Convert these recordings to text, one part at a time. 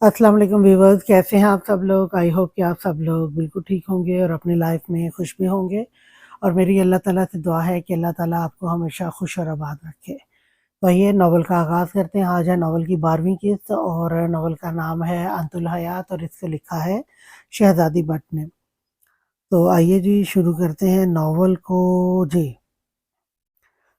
अस्सलाम वालेकुम व्यूवर्स, कैसे हैं आप सब लोग? आई होप कि आप सब लोग बिल्कुल ठीक होंगे और अपनी लाइफ में खुश भी होंगे। और मेरी अल्लाह ताला से दुआ है कि अल्लाह ताला आपको हमेशा खुश और आबाद रखे। तो आइए नावल का आगाज़ करते हैं। आज है नावल की 12वीं किस्त और नावल का नाम है अंतुल हयात और इसको लिखा है शहज़ादी भट्ट ने। तो आइए जी शुरू करते हैं नावल को जी।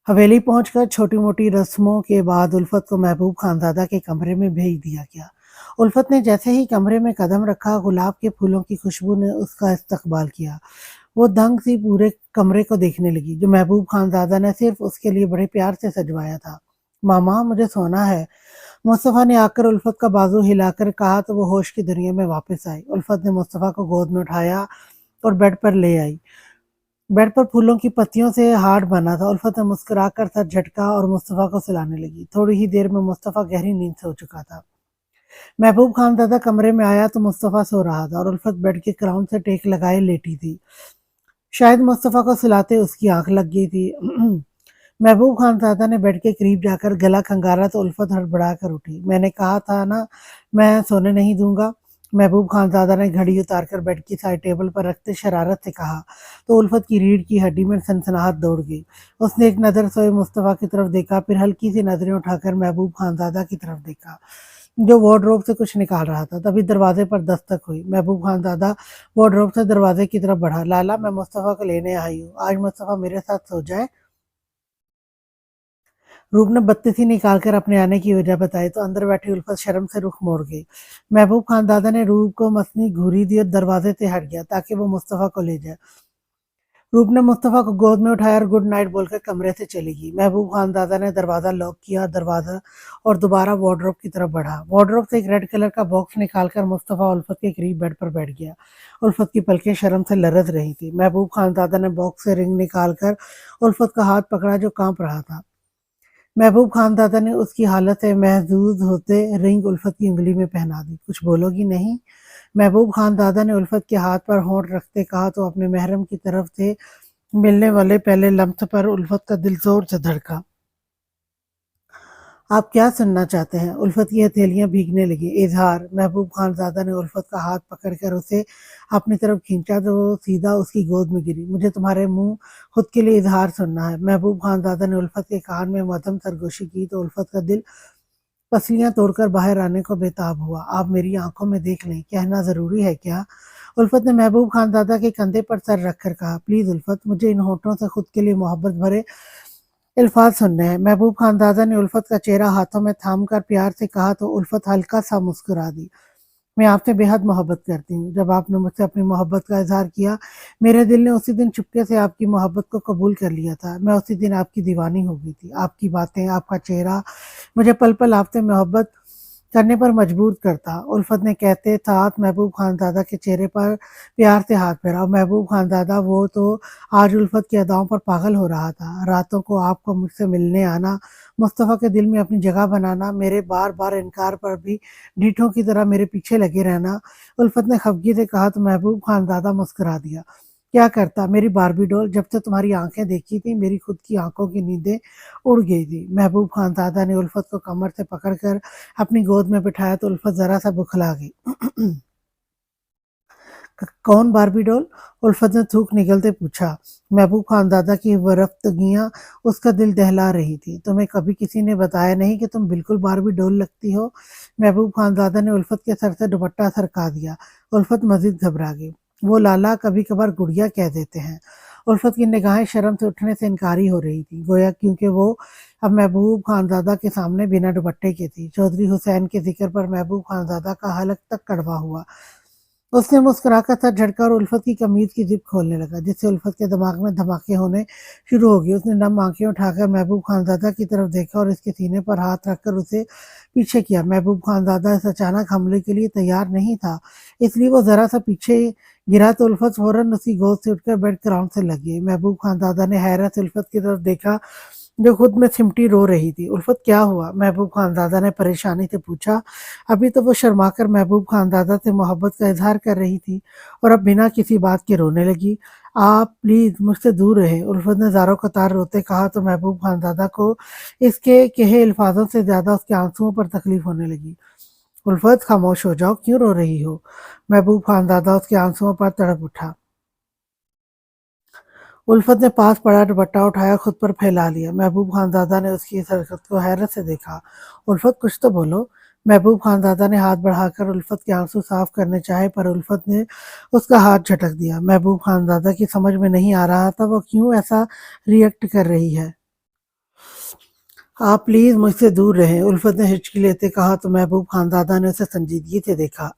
हवेली पहुंचकर छोटी-मोटी रस्मों के बाद उल्फत को महबूब खानज़ादा के कमरे में भेज दिया गया। उल्फत ने जैसे ही कमरे में कदम रखा, गुलाब के फूलों की खुशबू ने उसका इस्तकबाल किया। वो दंग सी पूरे कमरे को देखने लगी, जो महबूब खानज़ादा ने सिर्फ उसके लिए बड़े प्यार से सजवाया था। मामा, मुझे सोना है। मुस्तफ़ा ने आकर उल्फत का बाजू हिलाकर कहा तो वो होश की दुनिया में वापस आई। उल्फत ने मुस्तफ़ा को गोद में उठाया और बेड पर ले आई। बेड पर फूलों की पत्तियों से हार्ट बना था। उल्फत ने मुस्कुराकर सर झटका और मुस्तफ़ा को सुलाने लगी। थोड़ी ही देर में मुस्तफ़ा गहरी नींद से हो चुका था। महबूब खानज़ादा कमरे में आया तो मुस्तफ़ा सो रहा था और उल्फत बेड के क्राउन से टेक लगाए लेटी थी। शायद मुस्तफ़ा को सुलाते उसकी आंख लग गई थी। महबूब खानज़ादा ने बेड के करीब जाकर गला खंगाला तो उल्फत हड़बड़ा कर उठी। मैंने कहा था ना, मैं सोने नहीं दूंगा। महबूब खानज़ादा ने घड़ी उतारकर बेड की साइड टेबल पर रखते शरारत से कहा तो उल्फत की रीढ़ की हड्डी में सनसनाहट दौड़ गई। उसने एक नज़र सोए मुस्तफ़ा की तरफ देखा, फिर हल्की सी नज़रें उठाकर महबूब खानज़ादा की तरफ देखा, जो वार्डरोब से कुछ निकाल रहा था। तभी दरवाजे पर दस्तक हुई। महबूब खानज़ादा वार्डरोब से दरवाजे की तरफ बढ़ा। लाला, मैं मुस्तफ़ा को लेने आई हूँ। आज मुस्तफ़ा मेरे साथ सो जाए। रूप ने बत्तीसी निकालकर अपने आने की वजह बताई तो अंदर बैठी उल्फत शर्म से रुख मोड़ गई। महबूब खानज़ादा ने रूप को मसनी घूरी दी और दरवाजे से हट गया ताकि वो मुस्तफ़ा को ले जाए। रूप ने मुस्तफ़ा को गोद में उठाया और गुड नाइट बोलकर कमरे से चली गई। महबूब खानज़ादा ने दरवाज़ा लॉक किया, दरवाज़ा और दोबारा वार्डरोब की तरफ बढ़ा। वार्डरोब से एक रेड कलर का बॉक्स निकालकर मुस्तफ़ा उल्फत के करीब बेड पर बैठ गया। उल्फत की पलकें शर्म से लरज़ रही थी। महबूब खानज़ादा ने बॉक्स से रिंग निकालकर उल्फत का हाथ पकड़ा, जो कांप रहा था। महबूब खानज़ादा ने उसकी हालत से महज़ूज़ होते रिंग उल्फत की उँगली में पहना दी। कुछ बोलोगी नहीं? महबूब खानज़ादा ने उल्फत के हाथ पर होंठ रखते कहा तो अपने महरम की तरफ से मिलने वाले पहले लम्स पर उल्फत का दिल ज़ोर से धड़का। आप क्या सुनना चाहते हैं? उल्फत की हथेलियाँ भीगने लगीं। इज़हार। महबूब खानज़ादा ने उल्फत का हाथ पकड़कर उसे अपनी तरफ खींचा तो वो सीधा उसकी गोद में गिरी। मुझे तुम्हारे मुँह खुद के लिए इज़हार सुनना है। महबूब खानज़ादा ने उल्फत के कान में मध्यम सरगोशी की तो उल्फत का दिल पसलियाँ तोड़कर बाहर आने को बेताब हुआ। आप मेरी आंखों में देख लें, कहना ज़रूरी है क्या? उल्फत ने महबूब खानज़ादा के कंधे पर सर रखकर कहा, प्लीज़ उल्फत, मुझे इन होठों से खुद के लिए मोहब्बत भरे अल्फाज सुनने हैं। महबूब खानज़ादा ने उल्फत का चेहरा हाथों में थामकर प्यार से कहा तो उल्फत हल्का सा मुस्कुरा दी। मैं आपसे बेहद मोहब्बत करती हूँ। जब आपने मुझसे अपनी मोहब्बत का इज़हार किया, मेरे दिल ने उसी दिन चुपके से आपकी मोहब्बत को कबूल कर लिया था। मैं उसी दिन आपकी दीवानी हो गई थी। आपकी बातें, आपका चेहरा मुझे पल-पल आपसे मोहब्बत करने पर मजबूर करता। उल्फत ने कहते साथ महबूब खानज़ादा के चेहरे पर प्यार से हाथ फेरा और महबूब खानज़ादा वो तो आज उल्फत की अदाओं पर पागल हो रहा था। रातों को आपको मुझसे मिलने आना, मुस्तफ़ा के दिल में अपनी जगह बनाना, मेरे बार-बार इनकार पर भी ढीठों की तरह मेरे पीछे लगे रहना। उल्फत ने खफगी से कहा तो महबूब खानज़ादा मुस्कुरा दिया। क्या करता मेरी बार्बी डॉल, जब से तुम्हारी आँखें देखी थी मेरी खुद की आँखों की नींदें उड़ गई थी। महबूब खानज़ादा ने उल्फत को कमर से पकड़कर अपनी गोद में बिठाया तो उल्फत ज़रा-सा बुखला गई। कौन बार्बी डॉल? उल्फत ने थूक निगलते पूछा। महबूब खानज़ादा की रफ्तगियाँ उसका दिल दहला रही थी। तुम्हें कभी किसी ने बताया नहीं कि तुम बिल्कुल बार्बी डॉल लगती हो? महबूब खानज़ादा ने उल्फत के सर से दुपट्टा सरका दिया। उल्फत मज़ीद घबरा गई। वो लाला कभी-कभार गुड़िया कह देते हैं। उल्फत की निगाहें शर्म से उठने से इनकारी हो रही थी, गोया क्योंकि वो अब महबूब खानज़ादा के सामने बिना दुपट्टे के थी। चौधरी हुसैन के ज़िक्र पर महबूब खानज़ादा का हलक तक कड़वा हुआ। उसने मुस्कुराकर सर झटका और उल्फत की कमीज की जिप खोलने लगा, जिससे उल्फत के दिमाग में धमाके होने शुरू हो गए। उसने नम आंखें उठाकर महबूब खानज़ादा की तरफ देखा और इसके सीने पर हाथ रखकर उसे पीछे किया। महबूब खानज़ादा इस अचानक हमले के लिए तैयार नहीं था, इसलिए वो ज़रा सा पीछे गिरा तो उल्फत फौरन उसकी गोद से उठकर बेड क्राउन से लग गई। महबूब खानज़ादा ने हैरत से उल्फत की तरफ देखा, जो खुद में सिमटी रो रही थी। उल्फत, क्या हुआ? महबूब खानज़ादा ने परेशानी से पूछा। अभी तो वो शर्माकर महबूब खानज़ादा से मोहब्बत का इज़हार कर रही थी और अब बिना किसी बात के रोने लगी। आप प्लीज़ मुझसे दूर रहें, उल्फत ने ज़ारो कतार रोते कहा तो महबूब खानज़ादा को इसके कहे अल्फाजों से ज़्यादा उसके आंसुओं पर तकलीफ़ होने लगी। उल्फत खामोश हो जाओ, क्यों रो रही हो? महबूब खानज़ादा उसके आंसुओं पर तड़प उठा। उल्फत ने पास पड़ा दुपट्टा उठाया, खुद पर फैला लिया। महबूब खानज़ादा ने उसकी इस हरकत को हैरत से देखा। उल्फत कुछ तो बोलो। महबूब खानज़ादा ने हाथ बढ़ाकर उल्फत के आंसू साफ करने चाहे, पर उल्फत ने उसका हाथ झटक दिया। महबूब खानज़ादा की समझ में नहीं आ रहा था वो क्यों ऐसा रिएक्ट कर रही है। आप प्लीज मुझसे दूर रहें, उल्फत ने हिचकी लेते कहा तो महबूब खानज़ादा ने उसे संजीदगी से देखा।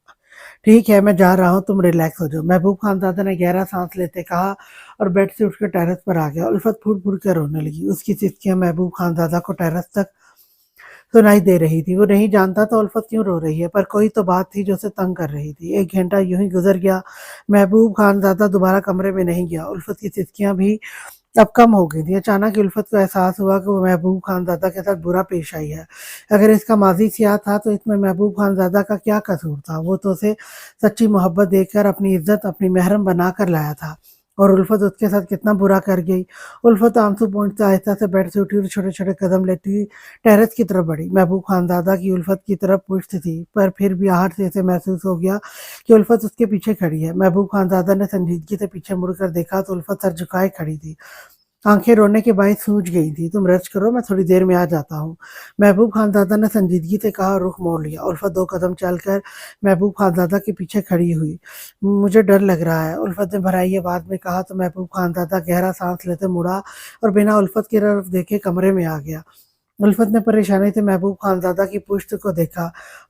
ठीक है, मैं जा रहा हूँ, तुम रिलैक्स हो जाओ, महबूब खानज़ादा ने गहरा सांस लेते कहा और बेड से उठकर टेरेस पर आ गया। उल्फत फूट फूट कर रोने लगी। उसकी सिसकियां महबूब खानज़ादा को टेरेस तक सुनाई दे रही थी। वो नहीं जानता था उल्फत क्यों रो रही है, पर कोई तो बात थी जो उसे तंग कर रही थी। 1 घंटा यूं ही गुजर गया। महबूब खानज़ादा दोबारा कमरे में नहीं गया। उल्फत की सिसकियां भी अब कम हो गई थी। अचानक ही उल्फत को एहसास हुआ कि वो महबूब खानज़ादा के साथ बुरा पेश आई है। अगर इसका माज़ी स्याह था तो इसमें महबूब खानज़ादा का क्या कसूर था? वो तो उसे सच्ची मोहब्बत देकर अपनी इज़्ज़त, अपनी महरम बना कर लाया था, और उल्फत उसके साथ कितना बुरा कर गई। उल्फत आंसू पोंछते आहिस्ता से बेड से उठी और छोटे-छोटे कदम लेती टेरेस की तरफ बढ़ी। महबूब खानज़ादा की उल्फत की तरफ पुश्त थी, पर फिर भी आहट से इसे महसूस हो गया कि उल्फत उसके पीछे खड़ी है। महबूब खानज़ादा ने संजीदगी से पीछे मुड़कर देखा तो उल्फत सर झुकाए खड़ी थी। आंखें रोने के बायस सूज गई थी। तुम रेस्ट करो, मैं थोड़ी देर में आ जाता हूँ, महबूब खानज़ादा ने संजीदगी से कहा और रुख मोड़ लिया। उल्फत 2 कदम चलकर महबूब खानज़ादा के पीछे खड़ी हुई। मुझे डर लग रहा है, उल्फत ने भराई आवाज में कहा तो महबूब खानज़ादा गहरा सांस लेते मुड़ा और बिना उल्फत की तरफ देखे कमरे में आ गया। उल्फत ने परेशानी से महबूब खानज़ादा की पुश्त को देखा।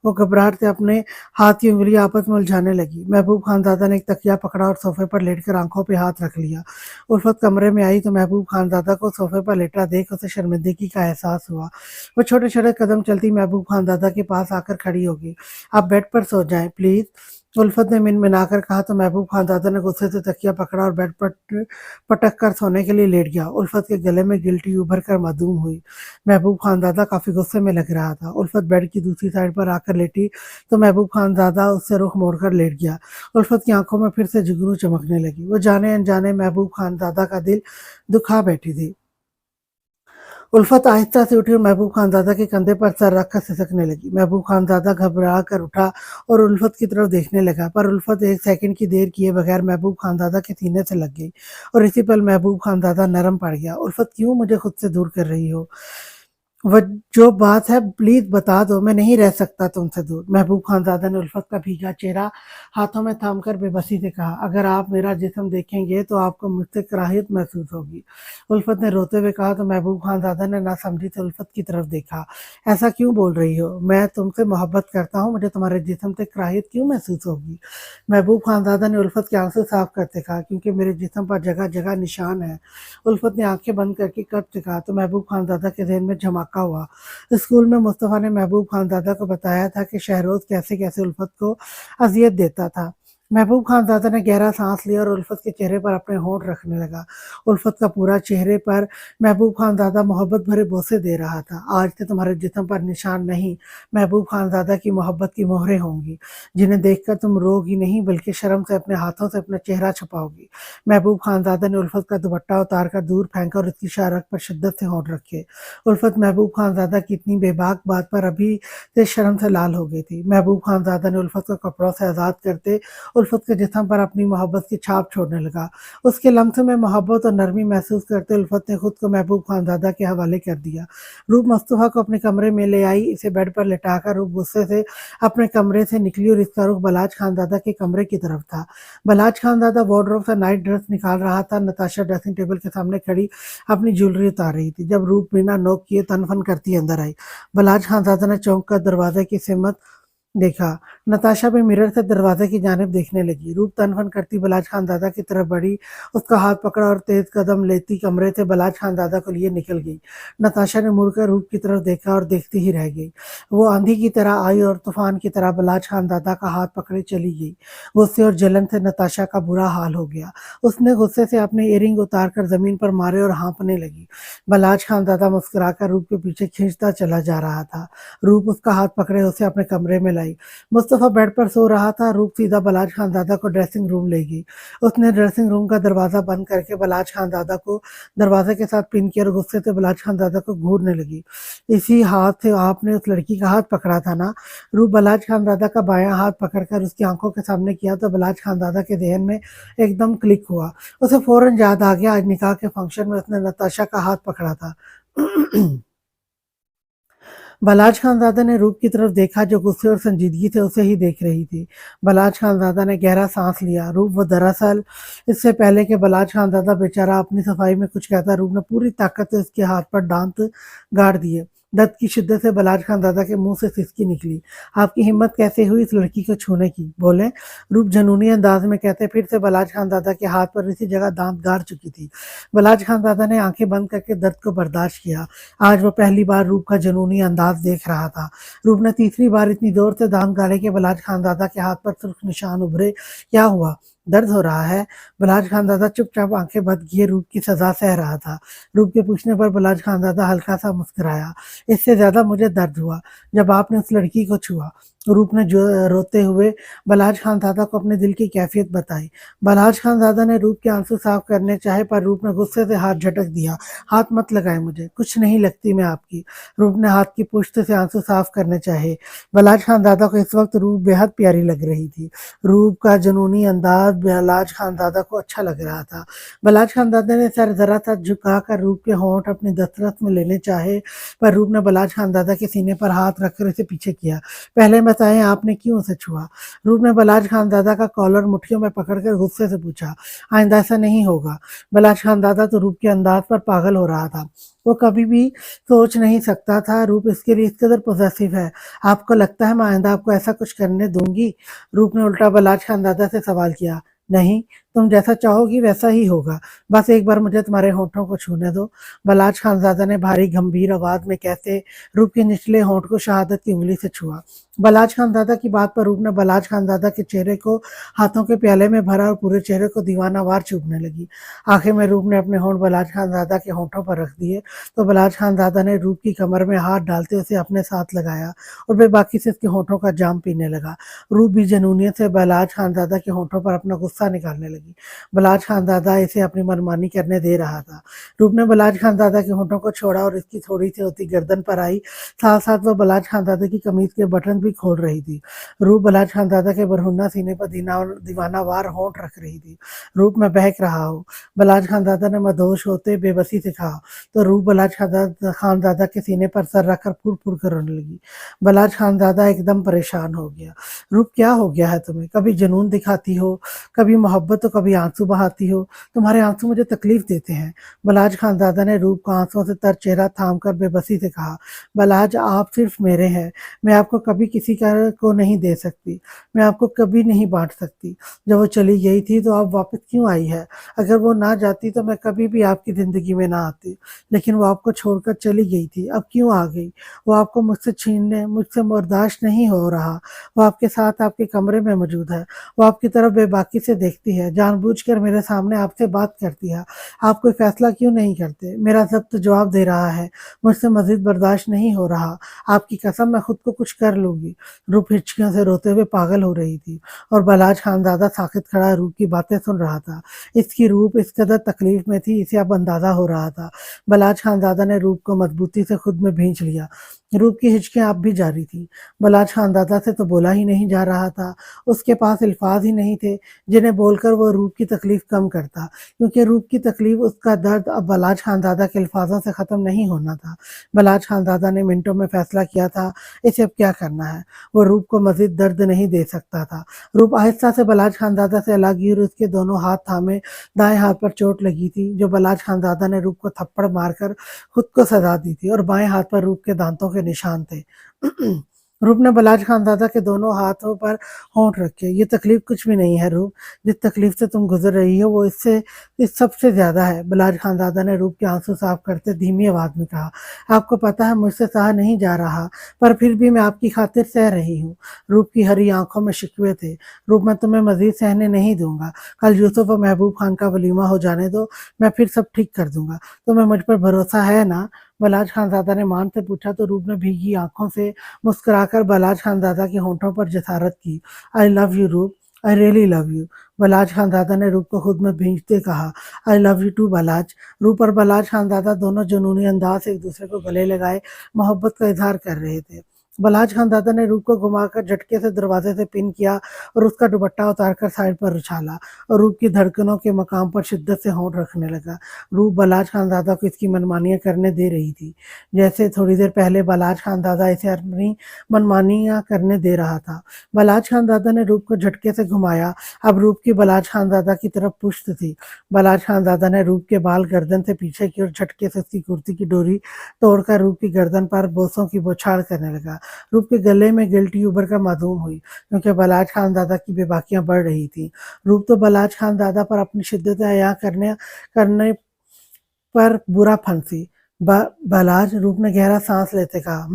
वो घबराहट से अपने हाथ की उंगलियां आपस में उलझाने लगी। महबूब खानज़ादा ने एक तकिया पकड़ा और सोफे पर लेटकर आंखों पे हाथ रख लिया। उल्फत कमरे में आई तो महबूब खानज़ादा को सोफे पर लेटा देख उसे शर्मिंदगी का एहसास हुआ। वो छोटे-छोटे कदम चलती महबूब खानज़ादा के पास आकर खड़ी हो गई। आप बेड पर सो जाएं प्लीज़, उल्फत ने मिनमिनाकर कहा तो महबूब खानज़ादा ने गुस्से से तकिया पकड़ा और बेड पर पटक कर सोने के लिए लेट गया। उल्फत के गले में गिल्टी उभर कर मासूम हुई। महबूब खानज़ादा काफ़ी गुस्से में लग रहा था। उल्फत बेड की दूसरी साइड पर आकर लेटी तो महबूब खानज़ादा उससे रुख मोड़कर लेट गया। उल्फत की आंखों में फिर से जुगनू चमकने लगी। वो जाने अनजाने महबूब खानज़ादा का दिल दुखा बैठी थी। उल्फत आहिस्ता से उठी और महबूब खानज़ादा के कंधे पर सर रखकर सिसकने लगी। महबूब खानज़ादा घबरा कर उठा और उल्फत की तरफ देखने लगा, पर उल्फत 1 सेकंड की देर किए बगैर महबूब खानज़ादा के सीने से लग गई और इसी पल महबूब खानज़ादा नरम पड़ गया। उल्फत क्यों मुझे खुद से दूर कर रही हो? वह जो बात है प्लीज बता दो, मैं नहीं रह सकता तुमसे दूर, महबूब खानज़ादा ने उल्फत का भीगा चेहरा हाथों में थामकर बेबसी से कहा। अगर आप मेरा जिस्म देखेंगे तो आपको मुझसे कराहियत महसूस होगी, उल्फत ने रोते हुए कहा तो महबूब खानज़ादा ने नासमझी से उल्फत की तरफ देखा। ऐसा क्यों बोल रही हो? मैं तुमसे मोहब्बत करता हूँ, मुझे तुम्हारे जिस्म से कराहियत क्यों महसूस होगी? महबूब खानज़ादा ने उल्फत के आंसू साफ करते कहा, क्योंकि मेरे जिस्म पर जगह जगह निशान है, उल्फत ने आंखें बंद करके कब से कहा तो महबूब खानज़ादा के ज़हन में धमाका हुआ। स्कूल में मुस्तफ़ा ने महबूब खानज़ादा को बताया था कि शहरोज़ कैसे-कैसे उल्फत को अज़ियत देता था। महबूब खानज़ादा ने गहरा साँस लिया और उल्फत के चेहरे पर अपने होंठ रखने लगा। उल्फत का पूरा चेहरे पर महबूब खानज़ादा मोहब्बत भरे बोसे दे रहा था। आज से तुम्हारे जिस्म पर निशान नहीं, महबूब खानज़ादा की मोहब्बत की मोहरें होंगी, जिन्हें देखकर तुम रोगी नहीं बल्कि शर्म से अपने हाथों से अपना चेहरा छुपाओगी। महबूब खानज़ादा ने उल्फत का दुपट्टा उतारकर दूर फेंका और उसकी शाहरग पर शिद्दत से होंठ रखे। उल्फत महबूब खानज़ादा की इतनी बेबाक बात पर अभी से शर्म से लाल हो गई थी। महबूब खानज़ादा ने उल्फत को कपड़ों से आज़ाद करते उल्फत के जिस्म पर अपनी मोहब्बत की छाप छोड़ने लगा। उसके लम्स में मोहब्बत और नरमी महसूस करते उल्फत ने खुद को महबूब खानज़ादा के हवाले कर दिया। रूप मुस्तफ़ा को अपने कमरे में ले आई। इसे बेड पर लिटाकर रूप गुस्से से अपने कमरे से निकली और इसका रुख बलाज खानज़ादा के कमरे की तरफ था। बलाज खानज़ादा वार्डरोब से नाइट ड्रेस निकाल रहा था। नताशा ड्रेसिंग टेबल के सामने खड़ी अपनी ज्वेलरी उतार रही थी जब रूप बिना नोक किए तन-फन करती अंदर आई। बलाज खानज़ादा ने चौंक कर दरवाजे की सिमत देखा। नताशा भी मिरर से दरवाजे की जानिब देखने लगी। रूप तन-फन करती बलाज खानज़ादा की तरफ बढ़ी, उसका हाथ पकड़ा और तेज कदम लेती कमरे से बलाज खानज़ादा को लिए निकल गई। नताशा ने मुड़कर रूप की तरफ देखा और देखती ही रह गई। वो आंधी की तरह आई और तूफान की तरह बलाज खानज़ादा का हाथ पकड़े चली गई। गुस्से और जलन से नताशा का बुरा हाल हो गया। उसने गुस्से से अपने इयररिंग उतारकर जमीन पर मारे और हाँफने लगी। बलाज खानज़ादा मुस्कुराकर रूप के पीछे खींचता चला जा रहा था। रूप उसका हाथ पकड़े उसे अपने कमरे में लाई। मुस्तफ़ा बेड पर सो रहा था, रूप सीधा बलाज खानज़ादा को ड्रेसिंग रूम ले गई। उसने ड्रेसिंग रूम का दरवाज़ा बंद करके बलाज खानज़ादा को दरवाज़े के साथ पिन किया और गुस्से से बलाज खानज़ादा को घूरने लगी। इसी हाथ से आपने उस लड़की का हाथ पकड़ा था ना? रूप बलाज खानज़ादा का बायाँ हाथ पकड़कर उसकी आंखों के सामने किया तो बलाज खानज़ादा के ज़हन में एकदम क्लिक हुआ। उसे फ़ौरन याद आ गया, आज निकाह के फंक्शन में उसने नताशा का हाथ पकड़ा था। बलाज खानज़ादा ने रूप की तरफ देखा जो गुस्से और संजीदगी से उसे ही देख रही थी। बलाज खानज़ादा ने गहरा सांस लिया। रूप वो दरअसल इससे पहले कि बलाज खानज़ादा बेचारा अपनी सफाई में कुछ कहता, रूप ने पूरी ताकत से उसके हाथ पर दांत गाड़ दिए। दर्द की शिद्दत से बलाज खानज़ादा के मुंह से सिसकी निकली। आपकी हिम्मत कैसे हुई इस लड़की को छूने की? बोले। रूप जनूनी अंदाज में कहते फिर से बलाज खानज़ादा के हाथ पर इसी जगह दांत गाड़ चुकी थी। बलाज खानज़ादा ने आंखें बंद करके दर्द को बर्दाश्त किया। आज वो पहली बार रूप का जुनूनी अंदाज देख रहा था। रूप ने तीसरी बार इतनी जोर से दांत गाड़े कि बलाज खानज़ादा के हाथ पर सुर्ख निशान उभरे। क्या हुआ? दर्द हो रहा है? बलाज खानज़ादा चुपचाप आंखें बंद किए रूप की सजा सह रहा था। रूप के पूछने पर बलाज खानज़ादा हल्का सा मुस्कुराया। इससे ज्यादा मुझे दर्द हुआ जब आपने उस लड़की को छुआ। रूप ने जो रोते हुए बलाज खानज़ादा को अपने दिल की कैफियत बताई। बलाज खानज़ादा ने रूप के आंसू साफ करने चाहे पर रूप ने गुस्से से हाथ झटक दिया। हाथ मत लगाए मुझे, कुछ नहीं लगती मैं आपकी। रूप ने हाथ की पुश्त से आंसू साफ करने चाहे। बलाज खानज़ादा को इस वक्त रूप बेहद प्यारी लग रही थी। रूप का जुनूनी अंदाज बलाज खानज़ादा को अच्छा लग रहा था। बलाज खानज़ादा ने सर जरा सा झुकाकर रूप के होंठ अपनी दस्तरस में लेने चाहे पर रूप ने बलाज खानज़ादा के सीने पर हाथ रखकर उसे पीछे किया। पहले बताएं आपने क्यों उसे छुआ? रूप ने बलाज खानज़ादा का कॉलर मुट्ठियों में पकड़कर गुस्से से पूछा। आइंदा ऐसा नहीं होगा। बलाज खानज़ादा तो रूप के अंदाज पर पागल हो रहा था। वो कभी भी सोच नहीं सकता था रूप इसके लिए इस कदर पॉसेसिव है। आपको लगता है मैं आइंदा आपको ऐसा कुछ करने दूंगी? रूप ने उल्टा बलाज खानज़ादा से सवाल किया। नहीं, तुम जैसा चाहोगी वैसा ही होगा। बस एक बार मुझे तुम्हारे होठों को छूने दो। बलाज खानज़ादा ने भारी गंभीर आवाज में कहते रूप के निचले होंठ को शहादत की उंगली से छुआ। बलाज खानज़ादा की बात पर रूप ने बलाज खानज़ादा के चेहरे को हाथों के प्याले में भरा और पूरे चेहरे को दीवानावार चूमने लगी। आखिर में रूप ने अपने होंठ बलाज खानज़ादा के होठों पर रख दिए तो बलाज खानज़ादा ने रूप की कमर में हाथ डालते उसे अपने साथ लगाया और बेबाकी से उसके होठों का जाम पीने लगा। रूप भी जनूनियत से बलाज खानज़ादा के होठों पर अपना गुस्सा निकालने लगी। बलाज खानज़ादा इसे अपनी मनमानी करने दे रहा था। रूप ने बलाज खानज़ादा के होठों को छोड़ा और इसकी थोड़ी सी होती गर्दन पर आई। साथ साथ वह बलाज खानज़ादा की कमीज के बटन भी खोल रही थी। रूप बलाज खानज़ादा के बरहुन्ना सीने पर दीवानावार होंठ रख रही थी। रूप मैं बहक रहा हूँ, बलाज खानज़ादा ने मदहोश होते बेबसी से कहा तो रूप बलाज खानज़ादा के सीने पर सर रखकर फुर फुर कर रोने लगी। बलाज खानज़ादा एकदम परेशान हो गया। रूप क्या हो गया है तुम्हें? कभी जुनून दिखाती हो, कभी मोहब्बत तो कभी आंसू बहाती हो। तुम्हारे आंसू मुझे तकलीफ देते हैं। बलाज खानज़ादा ने रूप का आंसुओं से तर चेहरा थाम कर बेबसी से कहा। बलाज आप सिर्फ मेरे हैं, मैं आपको कभी किसी का को नहीं दे सकती, मैं आपको कभी नहीं बांट सकती। जब वो चली गई थी तो आप वापस क्यों आई है? अगर वो ना जाती तो मैं कभी भी आपकी जिंदगी में ना आती, लेकिन वो आपको छोड़कर चली गई थी। अब क्यों आ गई? वो आपको मुझसे छीनने मुझसे बर्दाश्त नहीं हो रहा। वो आपके साथ आपके कमरे में मौजूद है। वो आपकी तरफ बेबाकी से देखती है, जानबूझकर मेरे सामने आपसे बात करती है। आप कोई फैसला क्यों नहीं करते? मेरा ज़ब्त जवाब दे रहा है, मुझसे मजीद बर्दाश्त नहीं हो रहा। आपकी कसम मैं खुद को कुछ कर लूंगी। रूप हिचकियों से रोते हुए पागल हो रही थी और बलाज खानज़ादा साकित खड़ा रूप की बातें सुन रहा था। इसकी रूप इस कदर तकलीफ में थी इसे अब अंदाजा हो रहा था। बलाज खानज़ादा ने रूप को मजबूती से खुद में भींच लिया। रूप की हिचकियां अब भी जारी थी। बलाज खानज़ादा से तो बोला ही नहीं जा रहा था। उसके पास अल्फाज ही नहीं थे जिन्हें बोलकर वो रूप की तकलीफ कम करता, क्योंकि रूप की तकलीफ उसका दर्द अब बलाज खानज़ादा के अल्फाजों से ख़त्म नहीं होना था। बलाज खानज़ादा ने मिनटों में फैसला किया था इसे अब क्या करना है। वो रूप को मजीद दर्द नहीं दे सकता था। रूप आहिस्ता से बलाज खानज़ादा से अलग हुई और उसके दोनों हाथ थामे। दाएं हाथ पर चोट लगी थी जो बलाज खानज़ादा ने रूप को थप्पड़ मारकर खुद को सजा दी थी और बाएं हाथ पर रूप के दांतों के निशान थे। रूप ने बलाज खानज़ादा के दोनों हाथों पर होंठ रखे। ये तकलीफ कुछ भी नहीं है रूप, जिस तकलीफ से तुम गुजर रही हो वो इससे इस सबसे ज्यादा है। बलाज खानज़ादा ने रूप के आंसू साफ करते धीमी आवाज में कहा। आपको पता है मुझसे सहा नहीं जा रहा, पर फिर भी मैं आपकी खातिर सह रही हूँ। रूप की हरी आंखों में शिकवे थे। रूप मैं तुम्हें मजीद सहने नहीं दूंगा। कल यूसुफ और महबूब खान का वलीमा हो जाने दो, मैं फिर सब ठीक कर दूंगा। तुम्हें मुझ पर भरोसा है ना? बलाज खानज़ादा ने मान से पूछा तो रूप ने भीगी आंखों से मुस्कुराकर बलाज खानज़ादा के होंठों पर जसारत की। आई लव यू रूप, I really love you. Balaj Khanzada ने रूप को खुद में भींचते कहा, I love you to Balaj. रूप और बलाज खानज़ादा दोनों जुनूनी अंदाज से एक दूसरे को गले लगाए मोहब्बत का इजहार कर रहे थे। बलाज खानज़ादा ने रूप को घुमाकर झटके से दरवाजे से पिन किया और उसका दुपट्टा उतारकर साइड पर उछाला और रूप की धड़कनों के मकाम पर शिद्दत से होंठ रखने लगा। रूप बलाज खानज़ादा को इसकी मनमानियां करने दे रही थी, जैसे थोड़ी देर पहले बलाज खानज़ादा इसे अपनी मनमानियां करने दे रहा था। बलाज खानज़ादा ने रूप को झटके से घुमाया। अब रूप की बलाज खानज़ादा की तरफ पुश्त थी। बलाज खानज़ादा ने रूप के बाल गर्दन से पीछे की ओर झटके से उसकी कुर्ती की डोरी तोड़कर रूप की गर्दन पर बोसों की बौछार करने लगा। रूप के गले में गिल्टी उभर कर मासूम हुई, क्योंकि बलाज खानज़ादा की बेबाकियां बढ़ रही थी। रूप तो बलाज खानज़ादा पर अपनी शिद्दत अया करने करने पर बुरा फंसी। बलाज, रूप ने गहरा सांस लेते कहा,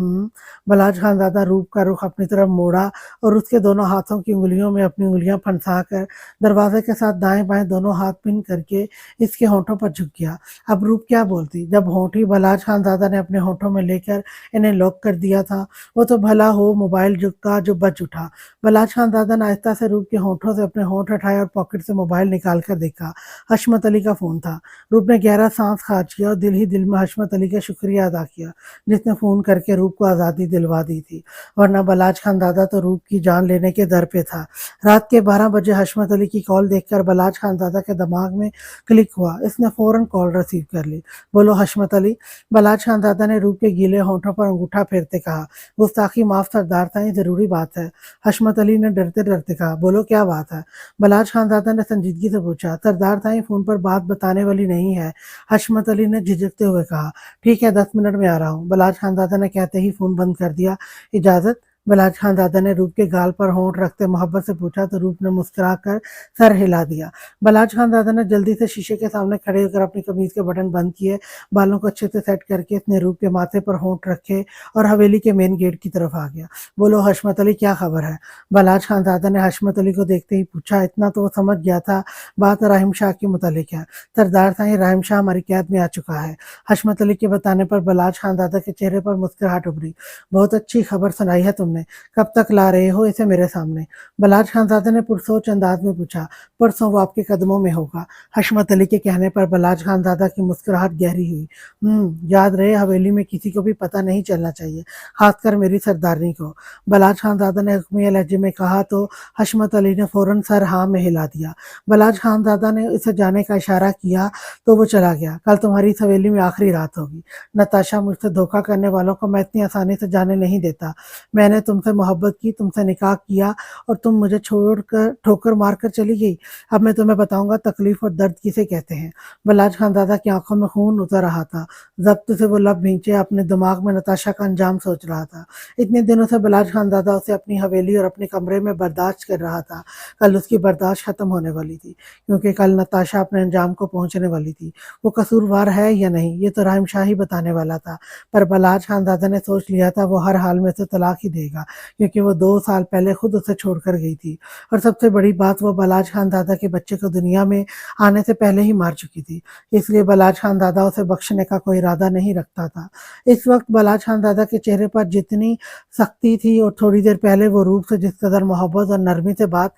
बलाज खानज़ादा रूप का रुख अपनी तरफ मोड़ा और उसके दोनों हाथों की उंगलियों में अपनी उंगलियां फंसाकर दरवाजे के साथ दाएं बाएं दोनों हाथ पिन करके इसके होंठों पर झुक गया। अब रूप क्या बोलती, जब होंठ ही बलाज खानज़ादा ने अपने होंठों में लेकर इन्हें लॉक कर दिया था। वो तो भला हो मोबाइल का जो बच उठा। बलाज खानज़ादा ने आहिस्ता से रूप के होंठों से अपने होंठ हटाए और पॉकेट से मोबाइल निकाल कर देखा। हशमत अली का फोन था। रूप ने गहरा सांस खाच किया और दिल ही दिल में हशमत अली का शुक्रिया अदा किया, जिसने फ़ोन करके रूप को आज़ादी दिलवा दी थी, वरना बलाज खानज़ादा तो रूप की जान लेने के दर पे था। रात के 12 बजे हशमत अली की कॉल देखकर बलाज खानज़ादा के दिमाग में क्लिक हुआ। इसने फ़ौरन कॉल रिसीव कर ली। बोलो हशमत अली। बलाज खानज़ादा ने रूप के गीले होंठों पर अंगूठा फेरते कहा, गुस्ताखी माफ सरदार था, ये ज़रूरी बात है। हशमत अली ने डरते डरते कहा, बोलो क्या बात है। बलाज खानज़ादा ने संजीदगी से पूछा, सरदार था, ये फ़ोन पर बात बताने वाली नहीं है। हशमत अली ने झिझकते हुए कहा, ठीक है 10 मिनट में आ रहा हूँ। बलाज खानज़ादा ने कहते ही फ़ोन बंद कर दिया। इजाज़त। बलाज खानज़ादा ने रूप के गाल पर होंठ रखते मोहब्बत से पूछा तो रूप ने मुस्कुराकर सर हिला दिया। बलाज खानज़ादा ने जल्दी से शीशे के सामने खड़े होकर अपनी कमीज के बटन बंद किए, बालों को अच्छे से सेट करके इसने रूप के माथे पर होंठ रखे और हवेली के मेन गेट की तरफ आ गया। बोलो हशमत अली, क्या खबर है। बलाज खानज़ादा ने हशमत अली को देखते ही पूछा। इतना तो वो समझ गया था बात राहिम शाह के मुतालिक है। सरदार साईं, राहिम शाह हमारी कैद में आ चुका है। हशमत अली के बताने पर बलाज खानज़ादा के चेहरे पर मुस्कुराहट उभरी। बहुत अच्छी खबर सुनाई है तुमने, कब तक ला रहे हो इसे मेरे सामने। बलाज खानज़ादा ने पुरसोच अंदाज में पूछा। परसों वो आपके कदमों में होगा। हशमत अली के कहने पर बलाज खानज़ादा की मुस्कुराहट गहरी हुई। याद रहे, हवेली में किसी को भी पता नहीं चलना चाहिए, खासकर मेरी सरदारनी को। बलाज खानज़ादा ने हुक्मिया लहजे में कहा तो हशमत अली ने फौरन सर हाँ में हिला दिया। बलाज खानज़ादा ने उसे जाने का इशारा किया तो वो चला गया। कल तुम्हारी इस हवेली में आखिरी रात होगी। नताशा, मुझसे धोखा करने वालों को मैं इतनी आसानी से जाने नहीं देता। मैंने तुमसे मोहब्बत की, तुमसे निकाह किया और तुम मुझे छोड़कर ठोकर मार कर चली गई। अब मैं तुम्हें बताऊंगा तकलीफ और दर्द किसे कहते हैं। बलाज खानज़ादा की आंखों में खून उतर रहा था। जब्त से वो लब भींचे अपने दिमाग में नताशा का अंजाम सोच रहा था। इतने दिनों से बलाज खानज़ादा उसे अपनी हवेली और अपने कमरे में बर्दाश्त कर रहा था। कल उसकी बर्दाश्त खत्म होने वाली थी, क्योंकि कल नताशा अपने अंजाम को पहुंचने वाली थी। वो कसूरवार है या नहीं, ये तो राहिम शाह ही बताने वाला था, पर बलाज खानज़ादा ने सोच लिया था वो हर हाल में उसे तलाक ही देगा, क्योंकि वो 2 साल पहले खुद उसे छोड़कर गई थी। और सबसे बड़ी बात, वो बलाज खानज़ादा के बच्चे को दुनिया में आने से पहले ही मार चुकी थी। इसलिए बलाज खानज़ादा उसे बख्शने का कोई इरादा नहीं रखता था। इस वक्त बलाज खानज़ादा के चेहरे पर जितनी सख्ती थी और थोड़ी देर पहले वो रूप से जिस कदर मोहब्बत और नरमी से बात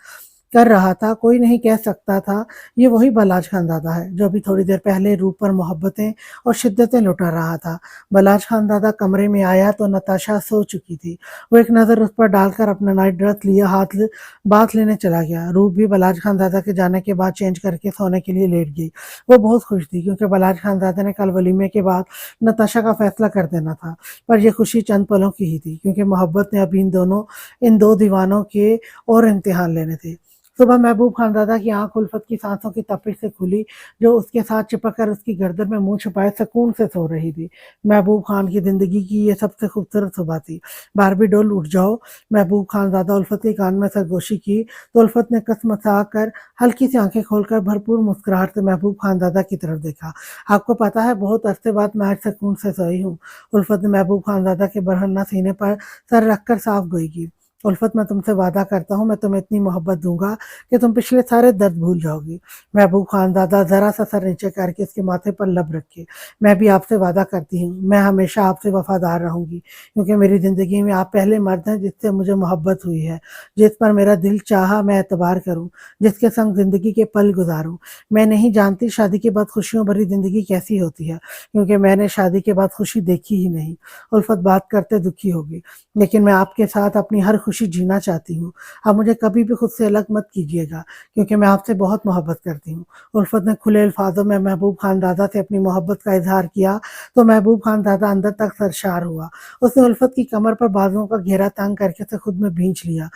कर रहा था, कोई नहीं कह सकता था ये वही बलाज खानज़ादा है जो अभी थोड़ी देर पहले रूप पर मोहब्बतें और शिद्दतें लुटा रहा था। बलाज खानज़ादा कमरे में आया तो नताशा सो चुकी थी। वो एक नज़र उस पर डालकर अपना नाइट ड्रेस लिया, बाथ लेने चला गया। रूप भी बलाज खानज़ादा के जाने के बाद चेंज करके सोने के लिए लेट गई। वो बहुत खुश थी, क्योंकि बलाज खानज़ादा ने कल वलीमे के बाद नताशा का फैसला कर देना था। पर यह खुशी चंद पलों की ही थी, क्योंकि मोहब्बत ने अभी इन दो दीवानों के और इम्तिहान लेने थे। सुबह महबूब खानज़ादा की आंख उल्फत की सांसों की तपिश से खुली, जो उसके साथ चिपक कर उसकी गर्दन में मुंह छुपाए सुकून से सो रही थी। महबूब खान की जिंदगी की ये सबसे खूबसूरत सुबह थी। बारबी डोल उठ जाओ। महबूब खानज़ादा उल्फत के कान में सरगोशी की तो उल्फत ने कसमसा कर हल्की सी आंखें खोलकर भरपूर मुस्कुराहट से महबूब खानज़ादा की तरफ देखा। आपको पता है, बहुत अरसे बाद मैं आज सुकून से सोई हूँ। उल्फत ने महबूब खानज़ादा के बरहन्ना सीने पर सर रखकर साफ गोई की। उल्फत मैं तुमसे वादा करता हूँ मैं तुम्हें इतनी मोहब्बत दूंगा कि तुम पिछले सारे दर्द भूल जाओगी। महबूब खानज़ादा ज़रा सा सर नीचे करके उसके माथे पर लब रखे, मैं भी आपसे वादा करती हूँ मैं हमेशा आपसे वफादार रहूंगी, क्योंकि मेरी ज़िंदगी में आप पहले मर्द हैं जिससे मुझे मोहब्बत हुई है, जिस पर मेरा दिल चाहा मैं एतबार करूँ, जिसके संग ज़िंदगी के पल गुजारूँ। मैं नहीं जानती शादी के बाद खुशियों भरी ज़िंदगी कैसी होती है, क्योंकि मैंने शादी के बाद खुशी देखी ही नहीं। उल्फत बात करते दुखी होगी, लेकिन मैं आपके साथ अपनी हर खुशी जीना चाहती हूँ। आप मुझे कभी भी खुद से अलग मत कीजिएगा, क्योंकि मैं आपसे बहुत मोहब्बत करती हूँ। उल्फत ने खुले अल्फाजों में महबूब खानज़ादा से अपनी मोहब्बत का इजहार किया तो महबूब खानज़ादा अंदर तक सरशार हुआ। उसने उल्फत की कमर पर बाजुओं का घेरा तंग करके उसे खुद में भींच लिया।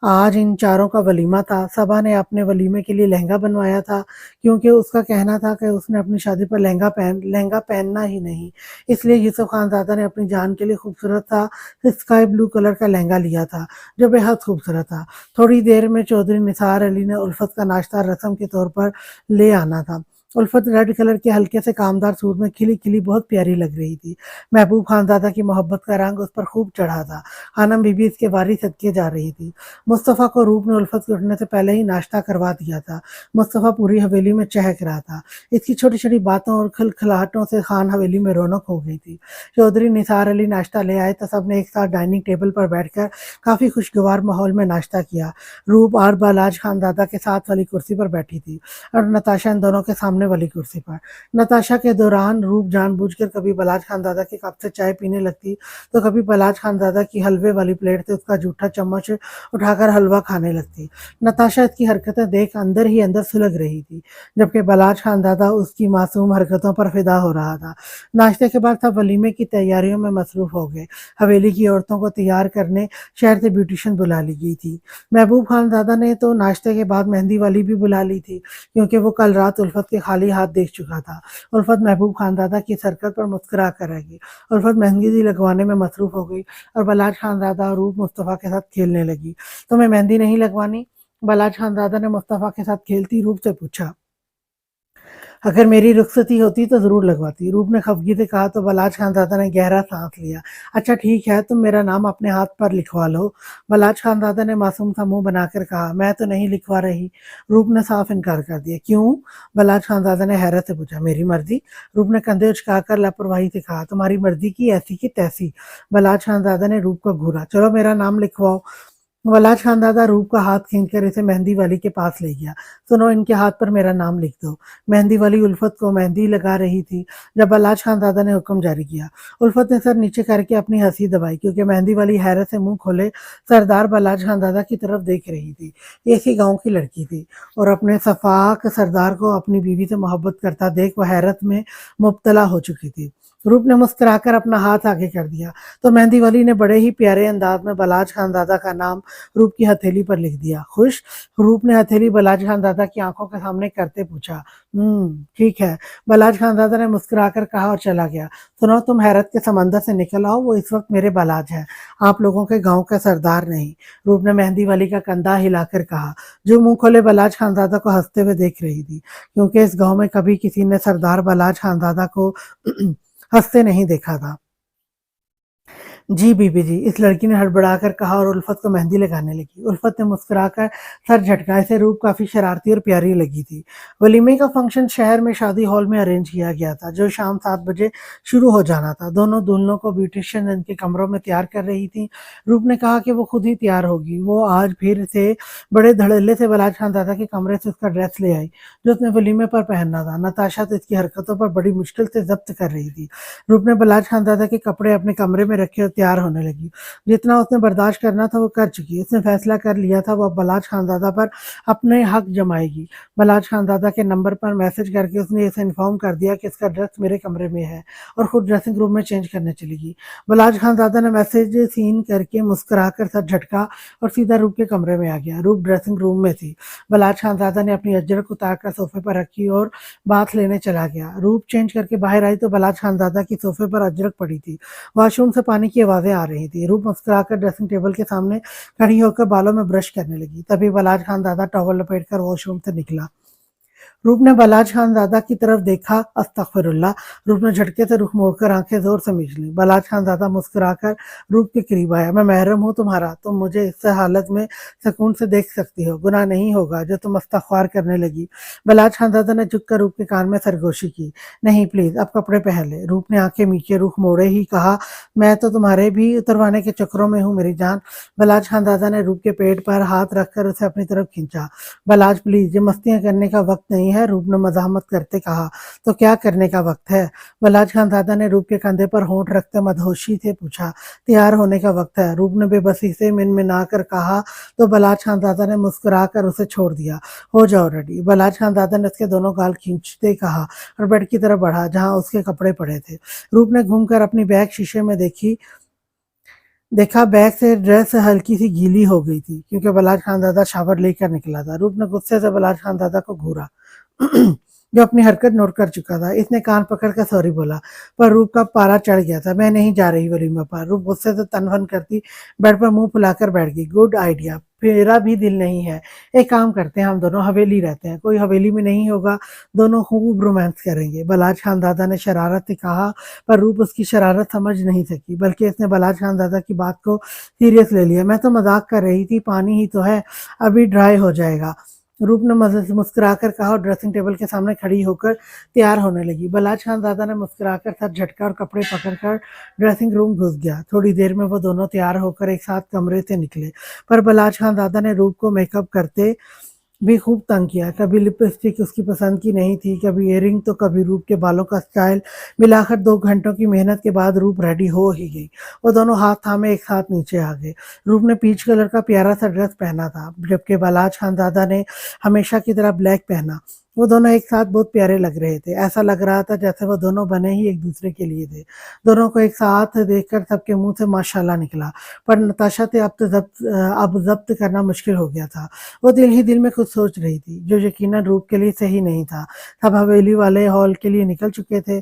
आज इन चारों का वलीमा था। सबा ने अपने वलीमे के लिए लहंगा बनवाया था, क्योंकि उसका कहना था कि उसने अपनी शादी पर लहंगा पहनना ही नहीं। इसलिए यूसुफ खानज़ादा ने अपनी जान के लिए खूबसूरत सा स्काई ब्लू कलर का लहंगा लिया था, जो बेहद खूबसूरत था। थोड़ी देर में चौधरी निसार अली ने उल्फत का नाश्ता रस्म के तौर पर ले आना था। उल्फत रेड कलर के हल्के से कामदार सूट में खिली खिली बहुत प्यारी लग रही थी। महबूब खानज़ादा की मोहब्बत का रंग उस पर खूब चढ़ा था। खानम बीबी इसके वारी सदके जा रही थी। मुस्तफ़ा को रूप ने उल्फत के उठने से पहले ही नाश्ता करवा दिया था। मुस्तफ़ा पूरी हवेली में चहक रहा था। इसकी छोटी छोटी बातों और खिलखिलाहटों से खान हवेली में रौनक हो गई थी। चौधरी निसार अली नाश्ता ले आए तो सबने एक साथ डाइनिंग टेबल पर बैठकर काफ़ी खुशगवार माहौल में नाश्ता किया। रूप और बालाज खानज़ादा के साथ वाली कुर्सी पर बैठी थी और नताशा इन दोनों के सामने वाली कुर्सी पर। नताशा के दौरान रूप जानबूझकर कभी बालाज खानज़ादा के कप से चाय पीने लगती तो कभी बालाज खानज़ादा की हलवे वाली प्लेट से उसका जूठा चम्मच उठाकर हलवा खाने लगती। नताशा इसकी हरकतें देख अंदर ही अंदर सुलग रही थी, जबकि बालाज खानज़ादा उसकी मासूम हरकतों पर फिदा हो रहा था। नाश्ते के बाद सब वलीमे की तैयारियों में मसरूफ हो गए। हवेली की औरतों को तैयार करने शहर से ब्यूटिशियन बुला ली गई थी। महबूब खानज़ादा ने तो नाश्ते के बाद मेहंदी वाली भी बुला ली थी, क्योंकि वो कल रात उल्फत के खाली हाथ देख चुका था। उल्फत महबूब खानज़ादा की हरकत पर मुस्कुरा कर रह गई। उल्फत मेहंदी लगवाने में मसरूफ हो गई और बालाज खानज़ादा और रूप मुस्तफ़ा के साथ खेलने लगी। तुम्हें मेहंदी नहीं लगवानी? बालाज खानज़ादा ने मुस्तफ़ा के साथ खेलती रूप से पूछा। अगर मेरी रुखसती होती तो ज़रूर लगवाती, रूप ने खफगी से कहा तो बालाज खानज़ादा ने गहरा सांस लिया। अच्छा ठीक है, तुम मेरा नाम अपने हाथ पर लिखवा लो। बालाज खानज़ादा ने मासूम सा मुंह बनाकर कहा। मैं तो नहीं लिखवा रही, रूप ने साफ इनकार कर दिया। क्यों? बालाज खानज़ादा ने हैरत से पूछा। मेरी मर्जी, रूप ने कंधे उचकाकर लापरवाही से कहा। तुम्हारी मर्जी की ऐसी की तैसी। बालाज खानज़ादा ने रूप को घूरा। चलो मेरा नाम लिखवाओ। वलाज खानदादा रूप का हाथ खींचकर इसे मेहंदी वाली के पास ले गया। सुनो, इनके हाथ पर मेरा नाम लिख दो। मेहंदी वाली उल्फत को मेहंदी लगा रही थी जब बलाज खानदादा ने हुक्म जारी किया। उल्फत ने सर नीचे करके अपनी हंसी दबाई, क्योंकि मेहंदी वाली हैरत से मुंह खोले सरदार बलाज खानदादा की तरफ देख रही थी। एक ही गांव की लड़की थी और अपने सफाक सरदार को अपनी बीवी से मोहब्बत करता देख वह हैरत में मुब्तला हो चुकी थी। रूप ने मुस्कुराकर अपना हाथ आगे कर दिया तो मेहंदी वाली ने बड़े ही प्यारे अंदाज में बलाज खानदादा का नाम रूप की हथेली पर लिख दिया। खुश? रूप ने हथेली बलाज खानदादा की आंखों के सामने करते पूछा। ठीक है, बलाज खानदादा ने मुस्कुराकर कहा और चला गया। सुनो, तुम हैरत के समंदर से निकल आओ, वो इस वक्त मेरे बलाज है, आप लोगों के गांव का सरदार नहीं। रूप ने मेहंदी वाली का कंधा हिलाकर कहा, जो मुंह खोले बलाज खानदादा को हंसते हुए देख रही थी, क्योंकि इस गांव में कभी किसी ने सरदार बलाज खानदादा को हंसते नहीं देखा था। जी बीबी जी, इस लड़की ने हड़बड़ाकर कहा और उल्फत को मेहंदी लगाने लगी। उल्फत ने मुस्कुराकर सर झटका। इसे रूप काफी शरारती और प्यारी लगी थी। वलीमे का फंक्शन शहर में शादी हॉल में अरेंज किया गया था, जो शाम 7 बजे शुरू हो जाना था। दोनों दुल्हनों को ब्यूटिशियन इनके कमरों में तैयार कर रही थी। रूप ने कहा कि वो खुद ही तैयार होगी। वो आज फिर से बड़े धड़ल्ले से बलाज खानदादा के कमरे से उसका ड्रेस ले आई, जो उसने वलीमे पर पहनना था। नताशा तो इसकी हरकतों पर बड़ी मुश्किल से जब्त कर रही थी। रूप ने बलाज खानदादा के कपड़े अपने कमरे में रखे और तैयार होने लगी। जितना उसने बर्दाश्त करना था वो कर चुकी। उसने फैसला कर लिया था वो अब बलाज खानदादा पर अपने हक जमाएगी। बलाज खानदादा के नंबर पर मैसेज करके उसने इसे इन्फॉर्म कर दिया कि इसका ड्रेस मेरे कमरे में है और खुद ड्रेसिंग रूम में चेंज करने चलेगी। बलाज खानदादा ने मैसेज सीन करके मुस्कुराकर सर झटका और सीधा रूप के कमरे में आ गया। रूप ड्रेसिंग रूम में थी। बलाज खानदादा ने अपनी अजरक उतारकर सोफे पर रखी और बाथ लेने चला गया। रूप चेंज करके बाहर आई तो बलाज खानदादा की सोफे पर अजरक पड़ी थी। वॉशरूम से पानी की आवाजें आ रही थी। रूप मुस्कुराकर ड्रेसिंग टेबल के सामने खड़ी होकर बालों में ब्रश करने लगी। तभी बलाज खानदादा टॉवल लपेटकर वॉशरूम से निकला। रूप ने बलाज खानजादा की तरफ देखा। अस्तगफिरुल्लाह। रूप ने झटके से रुख मोड़कर आंखें जोर से मीच ली। बलाज खानजादा मुस्कुराकर रूप के करीब आया। मैं महरम हूँ तुम्हारा, तुम मुझे इस हालत में सुकून से देख सकती हो, गुनाह नहीं होगा जो तुम इस्तगफार करने लगी। बलाज खानजादा ने झुककर रूप के कान में सरगोशी की। नहीं प्लीज, अब कपड़े पहन ले। रूप ने आंखें मीचे रुख मोड़े ही कहा, मैं तो तुम्हारे भी उतरवाने के चक्करों में हूँ मेरी जान। बलाज खानजादा ने रूप के पेट पर हाथ रखकर उसे अपनी तरफ खींचा। बलाज प्लीज, ये मस्तियां करने का वक्त नहीं है, रूप ने मजामत करते कहा। तो क्या करने का वक्त है? बलाज खानजादा ने रूप के कंधे पर होंठ रखते मदहोशी से पूछा। तैयार होने का वक्त है, रूप ने बेबसी से मिनमिना कर कहा। तो बलाज खानजादा ने मुस्कुरा कर उसे छोड़ दिया। हो जाओ रेडी। बलाज खानजादा ने उसके दोनों गाल खींचते कहा और बेड की तरफ बढ़ा जहां उसके कपड़े पड़े थे। रूप ने घूमकर अपनी बैग शीशे में देखा बैग से ड्रेस हल्की सी गीली हो गई थी क्योंकि बलाज खानजादा शावर लेकर निकला था। रूप ने गुस्से से बलाज खानजादा को घूरा जो अपनी हरकत नोट कर चुका था। इसने कान पकड़कर सॉरी बोला, पर रूप का पारा चढ़ गया था। मैं नहीं जा रही वलीमा पर। रूप गुस्से से तनवन करती बेड पर मुंह फुलाकर बैठ गई। गुड आइडिया, मेरा भी दिल नहीं है। एक काम करते हैं, हम दोनों हवेली रहते हैं, कोई हवेली में नहीं होगा, दोनों खूब रोमांस करेंगे। बलाज खानजादा ने शरारत से कहा, पर रूप उसकी शरारत समझ नहीं सकी, बल्कि इसने बलाज खानजादा की बात को सीरियस ले लिया। मैं तो मजाक कर रही थी, पानी ही तो है, अभी ड्राई हो जाएगा। रूप ने मजे से मुस्कुराकर कहा और ड्रेसिंग टेबल के सामने खड़ी होकर तैयार होने लगी। बलाज खानजादा ने मुस्कुराकर सर झटका और कपड़े पकड़कर ड्रेसिंग रूम घुस गया। थोड़ी देर में वो दोनों तैयार होकर एक साथ कमरे से निकले, पर बलाज खानजादा ने रूप को मेकअप करते भी खूब तंग किया। कभी लिपस्टिक उसकी पसंद की नहीं थी, कभी इयरिंग, तो कभी रूप के बालों का स्टाइल। मिलाकर 2 घंटों की मेहनत के बाद रूप रेडी हो ही गई। वो दोनों हाथ थामे एक साथ नीचे आ गए। रूप ने पीच कलर का प्यारा सा ड्रेस पहना था, जबकि बलाज खानजादा ने हमेशा की तरह ब्लैक पहना। वो दोनों एक साथ बहुत प्यारे लग रहे थे। ऐसा लग रहा था जैसे वो दोनों बने ही एक दूसरे के लिए थे। दोनों को एक साथ देखकर सबके मुंह से माशाल्लाह निकला, पर नताशा से अब जब्त करना मुश्किल हो गया था। वो दिल ही दिल में कुछ सोच रही थी जो यकीनन रूप के लिए सही नहीं था। सब हवेली वाले हॉल के लिए निकल चुके थे।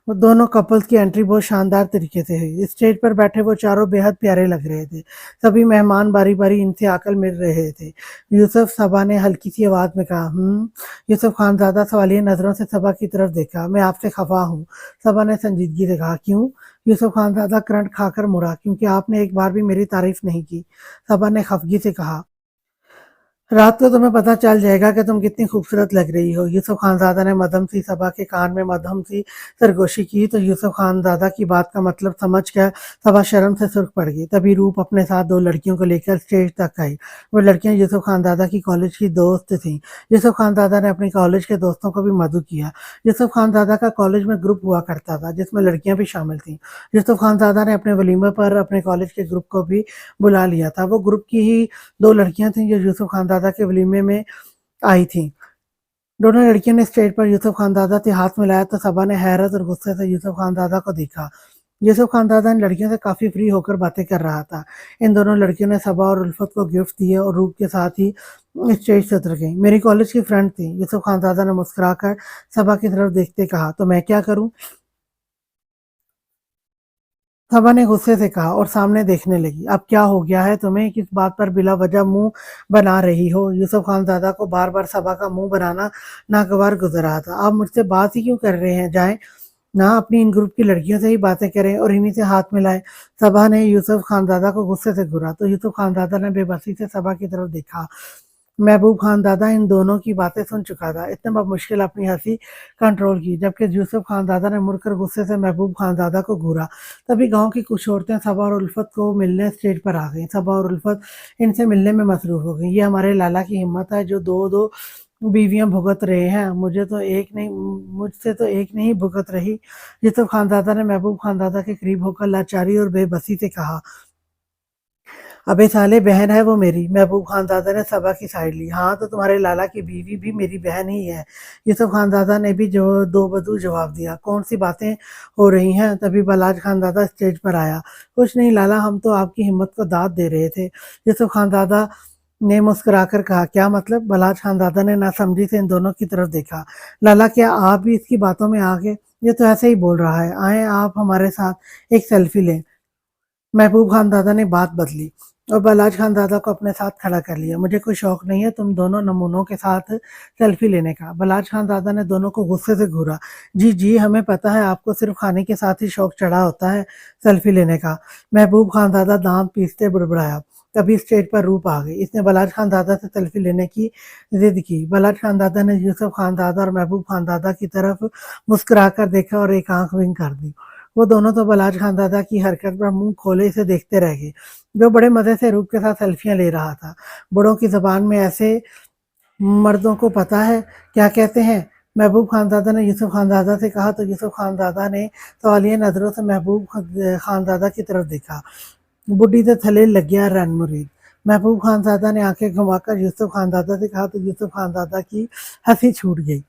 वो दोनों कपल्स की एंट्री बहुत शानदार तरीके से हुई। स्टेज पर बैठे वो चारों बेहद प्यारे लग रहे थे। सभी मेहमान बारी बारी इनसे आकर मिल रहे थे। यूसुफ सबा ने हल्की सी आवाज में कहा, यूसुफ खानजादा सवालिया नजरों से सबा की तरफ देखा। मैं आपसे खफा हूँ। सबा ने संजीदगी से कहा, क्यों? यूसुफ खानजादा करंट खाकर मुड़ा, क्योंकि आपने एक बार भी मेरी तारीफ नहीं की। सबा ने खफगी से कहा, रात को तुम्हें पता चल जाएगा कि तुम कितनी खूबसूरत लग रही हो। यूसुफ खानजादा ने मदम सी सबा के कान में मदम सी सरगोशी की, तो यूसुफ खानजादा की बात का मतलब समझ कर सबा शर्म से सुर्ख पड़ गई। तभी रूप अपने साथ 2 लड़कियों को लेकर स्टेज तक आई। वो लड़कियां यूसुफ खानजादा की कॉलेज की दोस्त थीं। यूसुफ खानजादा ने अपनी कॉलेज के दोस्तों को भी मदऊ किया। यूसुफ खानजादा का कॉलेज में ग्रुप हुआ करता था जिसमें लड़कियां भी शामिल थीं। यूसुफ खानजादा ने अपने वलीमे पर अपने कॉलेज के ग्रुप को भी बुला लिया था। वो ग्रुप की ही 2 लड़कियां थीं जो यूसुफ खानजादा के वलीमे में आई थीं। दोनों लड़कियों ने स्टेज पर यूसुफ खानजादा से हाथ मिलाया तो सबा ने हैरत और गुस्से से यूसुफ खानजादा को देखा। यूसुफ खानजादा इन लड़कियों से काफी फ्री होकर बातें कर रहा था। इन दोनों लड़कियों ने सबा और उल्फत को गिफ्ट दिए और रूप के साथ ही स्टेज से उतर गई। मेरी कॉलेज की फ्रेंड थी। यूसुफ खानजादा ने मुस्कुराकर सबा की तरफ देखते कहा, तो मैं क्या करूं? सबा ने गुस्से से कहा और सामने देखने लगी। अब क्या हो गया है तुम्हें? किस बात पर बिला वजह मुंह बना रही हो? यूसुफ खानजादा को बार बार सबा का मुंह बनाना नागवार गुजर रहा था। आप मुझसे बात ही क्यों कर रहे हैं? जाएं ना अपनी इन ग्रुप की लड़कियों से ही बातें करें और इन्हीं से हाथ मिलाएं। सबा ने यूसुफ खानजादा को गुस्से से घूरा तो यूसुफ खानजादा ने बेबसी से सबा की तरफ देखा। महबूब खानजादा इन दोनों की बातें सुन चुका था। इतने बमुश्किल अपनी हंसी कंट्रोल की, जबकि यूसुफ खानजादा ने मुड़कर गुस्से से महबूब खानजादा को घूरा। तभी गांव की कुछ औरतें सबा और उल्फत को मिलने स्टेज पर आ गईं। सबा और उल्फत इनसे मिलने में मसरूफ हो गई। ये हमारे लाला की हिम्मत है जो दो दो बीवियां भुगत रहे हैं, मुझसे तो एक नहीं भुगत रही। यूसुफ खानजादा ने महबूब खानजादा के करीब होकर लाचारी और बेबसी से कहा, अबे साले, बहन है वो मेरी। महबूब खानजादा ने सबा की साइड ली। हाँ, तो तुम्हारे लाला की बीवी भी मेरी बहन ही है। यूसुफ खानजादा ने भी जो दो बदू जवाब दिया। कौन सी बातें हो रही हैं? तभी बलाज खानजादा स्टेज पर आया। कुछ नहीं लाला, हम तो आपकी हिम्मत को दाद दे रहे थे। यूसुफ खानजादा ने मुस्कुराकर कहा, क्या मतलब? बलाज खानजादा ने नासमझी से इन दोनों की तरफ देखा। लाला, क्या आप भी इसकी बातों में आ गए? ये तो ऐसे ही बोल रहा है। आए आप हमारे साथ एक सेल्फी लें। महबूब खानजादा ने बात बदली। اور بلاج خان دادا کو اپنے ساتھ کھڑا کر لیا۔ مجھے کوئی شوق نہیں ہے تم دونوں نمونوں کے ساتھ سیلفی لینے کا۔ بلاج خان دادا نے دونوں کو غصے سے گھورا۔ جی جی ہمیں پتہ ہے آپ کو صرف کھانے کے ساتھ ہی شوق چڑھا ہوتا ہے سیلفی لینے کا۔ محبوب خان دادا دانت پیستے بڑبڑایا۔ تبھی اسٹیج پر روپ آ گئی۔ اس نے بلاج خان دادا سے سیلفی لینے کی ضد کی۔ بلاج خان دادا نے یوسف خان دادا اور محبوب خان دادا کی طرف مسکرا کر دیکھا اور ایک آنکھ ونک کر دی۔ وہ دونوں تو بلاج خان دادا کی حرکت پر منہ کھولے اسے دیکھتے رہ گئے، جو بڑے مزے سے روپ کے ساتھ سیلفیاں لے رہا تھا۔ بڑوں کی زبان میں ایسے مردوں کو پتہ ہے کیا کہتے ہیں؟ محبوب خان دادا نے یوسف خان دادا سے کہا تو یوسف خان دادا نے سوالیہ نظروں سے محبوب خان دادا کی طرف دیکھا۔ بڈھی تے تھلے لگ گیا رن مرید۔ محبوب خان دادا نے آنکھیں گھما کر یوسف خان دادا سے کہا تو یوسف خان دادا کی ہنسی چھوٹ گئی۔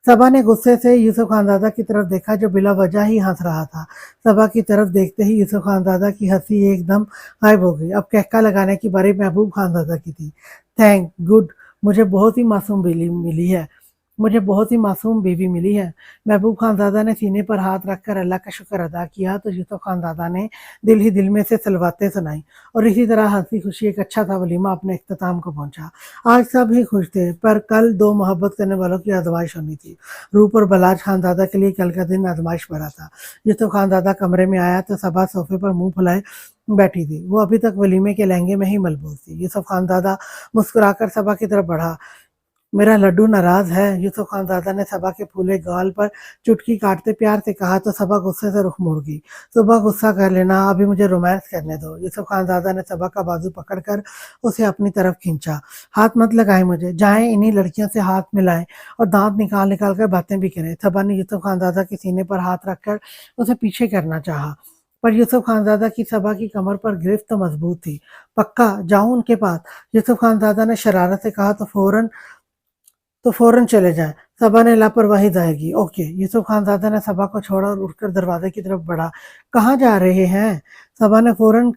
صبا نے غصے سے یوسف خان دادا کی طرف دیکھا جو بلا وجہ ہی ہنس رہا تھا۔ صبا کی طرف دیکھتے ہی یوسف خان دادا کی ہنسی ایک دم غائب ہو گئی۔ اب کہکا لگانے کی باری محبوب خان دادا کی تھی۔ تھینک گڈ، مجھے بہت ہی معصوم بیوی ملی ہے۔ محبوب خان دادا نے سینے پر ہاتھ رکھ کر اللہ کا شکر ادا کیا تو یوسف خان دادا نے دل ہی دل میں سے صلواتیں سنائیں اور اسی طرح ہنسی خوشی ایک اچھا تھا ولیمہ اپنے اختتام کو پہنچا۔ آج سب ہی خوش تھے، پر کل دو محبت کرنے والوں کی آزمائش ہونی تھی۔ روپ اور بلاج خان دادا کے لیے کل کا دن آزمائش بھرا تھا۔ یوسف خان دادا کمرے میں آیا تو صبا صوفے پر منہ پھلائے بیٹھی تھی۔ وہ ابھی تک ولیمے کے لہنگے میں ہی ملبوس تھی۔ یوسف خان دادا مسکرا کر صبا کی طرف بڑھا۔ میرا لڈو ناراض ہے؟ یوسف خان دادا نے صبا کے پھولے گال پر چٹکی کاٹتے پیار سے کہا تو صبا غصے سے رخ موڑ گئی۔ صبح غصہ کر لینا، ابھی مجھے رومانس کرنے دو۔ یوسف خان دادا نے صبا کا بازو پکڑ کر اسے اپنی طرف کھینچا۔ ہاتھ مت لگائیں مجھے، جائیں انہی لڑکیوں سے ہاتھ ملائیں اور دانت نکال نکال کر باتیں بھی کریں۔ صبا نے یوسف خان دادا کے سینے پر ہاتھ رکھ کر اسے پیچھے کرنا چاہا، پر یوسف خان دادا کی صبا کی کمر پر گرفت تو مضبوط تھی۔ پکا جاؤں ان کے پاس؟ یوسف خان دادا نے شرارت سے کہا تو فوراً چلے جائیں۔ صبا نے لاپرواہی ظاہر کی۔ اوکے۔ یوسف خان زادہ نے صبا کو چھوڑا اور اٹھ کر دروازے کی طرف بڑھا۔ کہاں جا رہے ہیں؟ صبا نے فوراً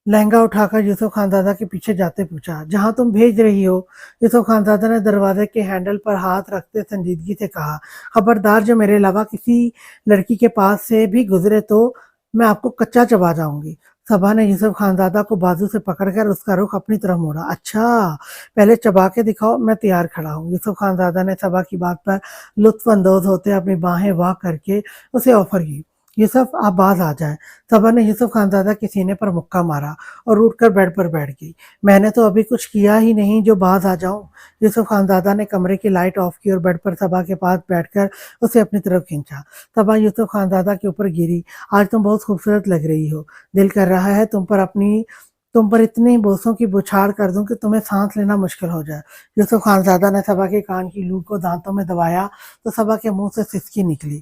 لہنگا اٹھا کر یوسف خان زادہ کے پیچھے جاتے پوچھا۔ جہاں تم بھیج رہی ہو؟ یوسف خان زادہ نے دروازے کے ہینڈل پر ہاتھ رکھتے سنجیدگی سے کہا۔ خبردار جو میرے علاوہ کسی لڑکی کے پاس سے بھی گزرے تو میں آپ کو کچا چبا جاؤں گی۔ صبا نے یوسف خان زادہ کو بازو سے پکڑ کر اس کا رخ اپنی طرف موڑا۔ اچھا پہلے چبا کے دکھاؤ، میں تیار کھڑا ہوں۔ یوسف خان زادہ نے صبا کی بات پر لطف اندوز ہوتے اپنی باہیں واہ کر کے اسے آفر کی۔ یوسف آپ باز آ جائیں۔ صبا نے یوسف خان زادہ کے سینے پر مکہ مارا اور اٹھ کر بیڈ پر بیٹھ گئی۔ میں نے تو ابھی کچھ کیا ہی نہیں جو باز آ جاؤں۔ یوسف خان زادہ نے کمرے کی لائٹ آف کی اور بیڈ پر صبا کے پاس بیٹھ کر اسے اپنی طرف کھینچا۔ صبا یوسف خان زادہ کے اوپر گری۔ آج تم بہت خوبصورت لگ رہی ہو، دل کر رہا ہے تم پر اتنی بوسوں کی بچھاڑ کر دوں کہ تمہیں سانس لینا مشکل ہو جائے۔ یوسف خان زادہ نے صبا کے کان کی لوٹ کو دانتوں میں دبایا تو صبا کے منہ سے سسکی نکلی۔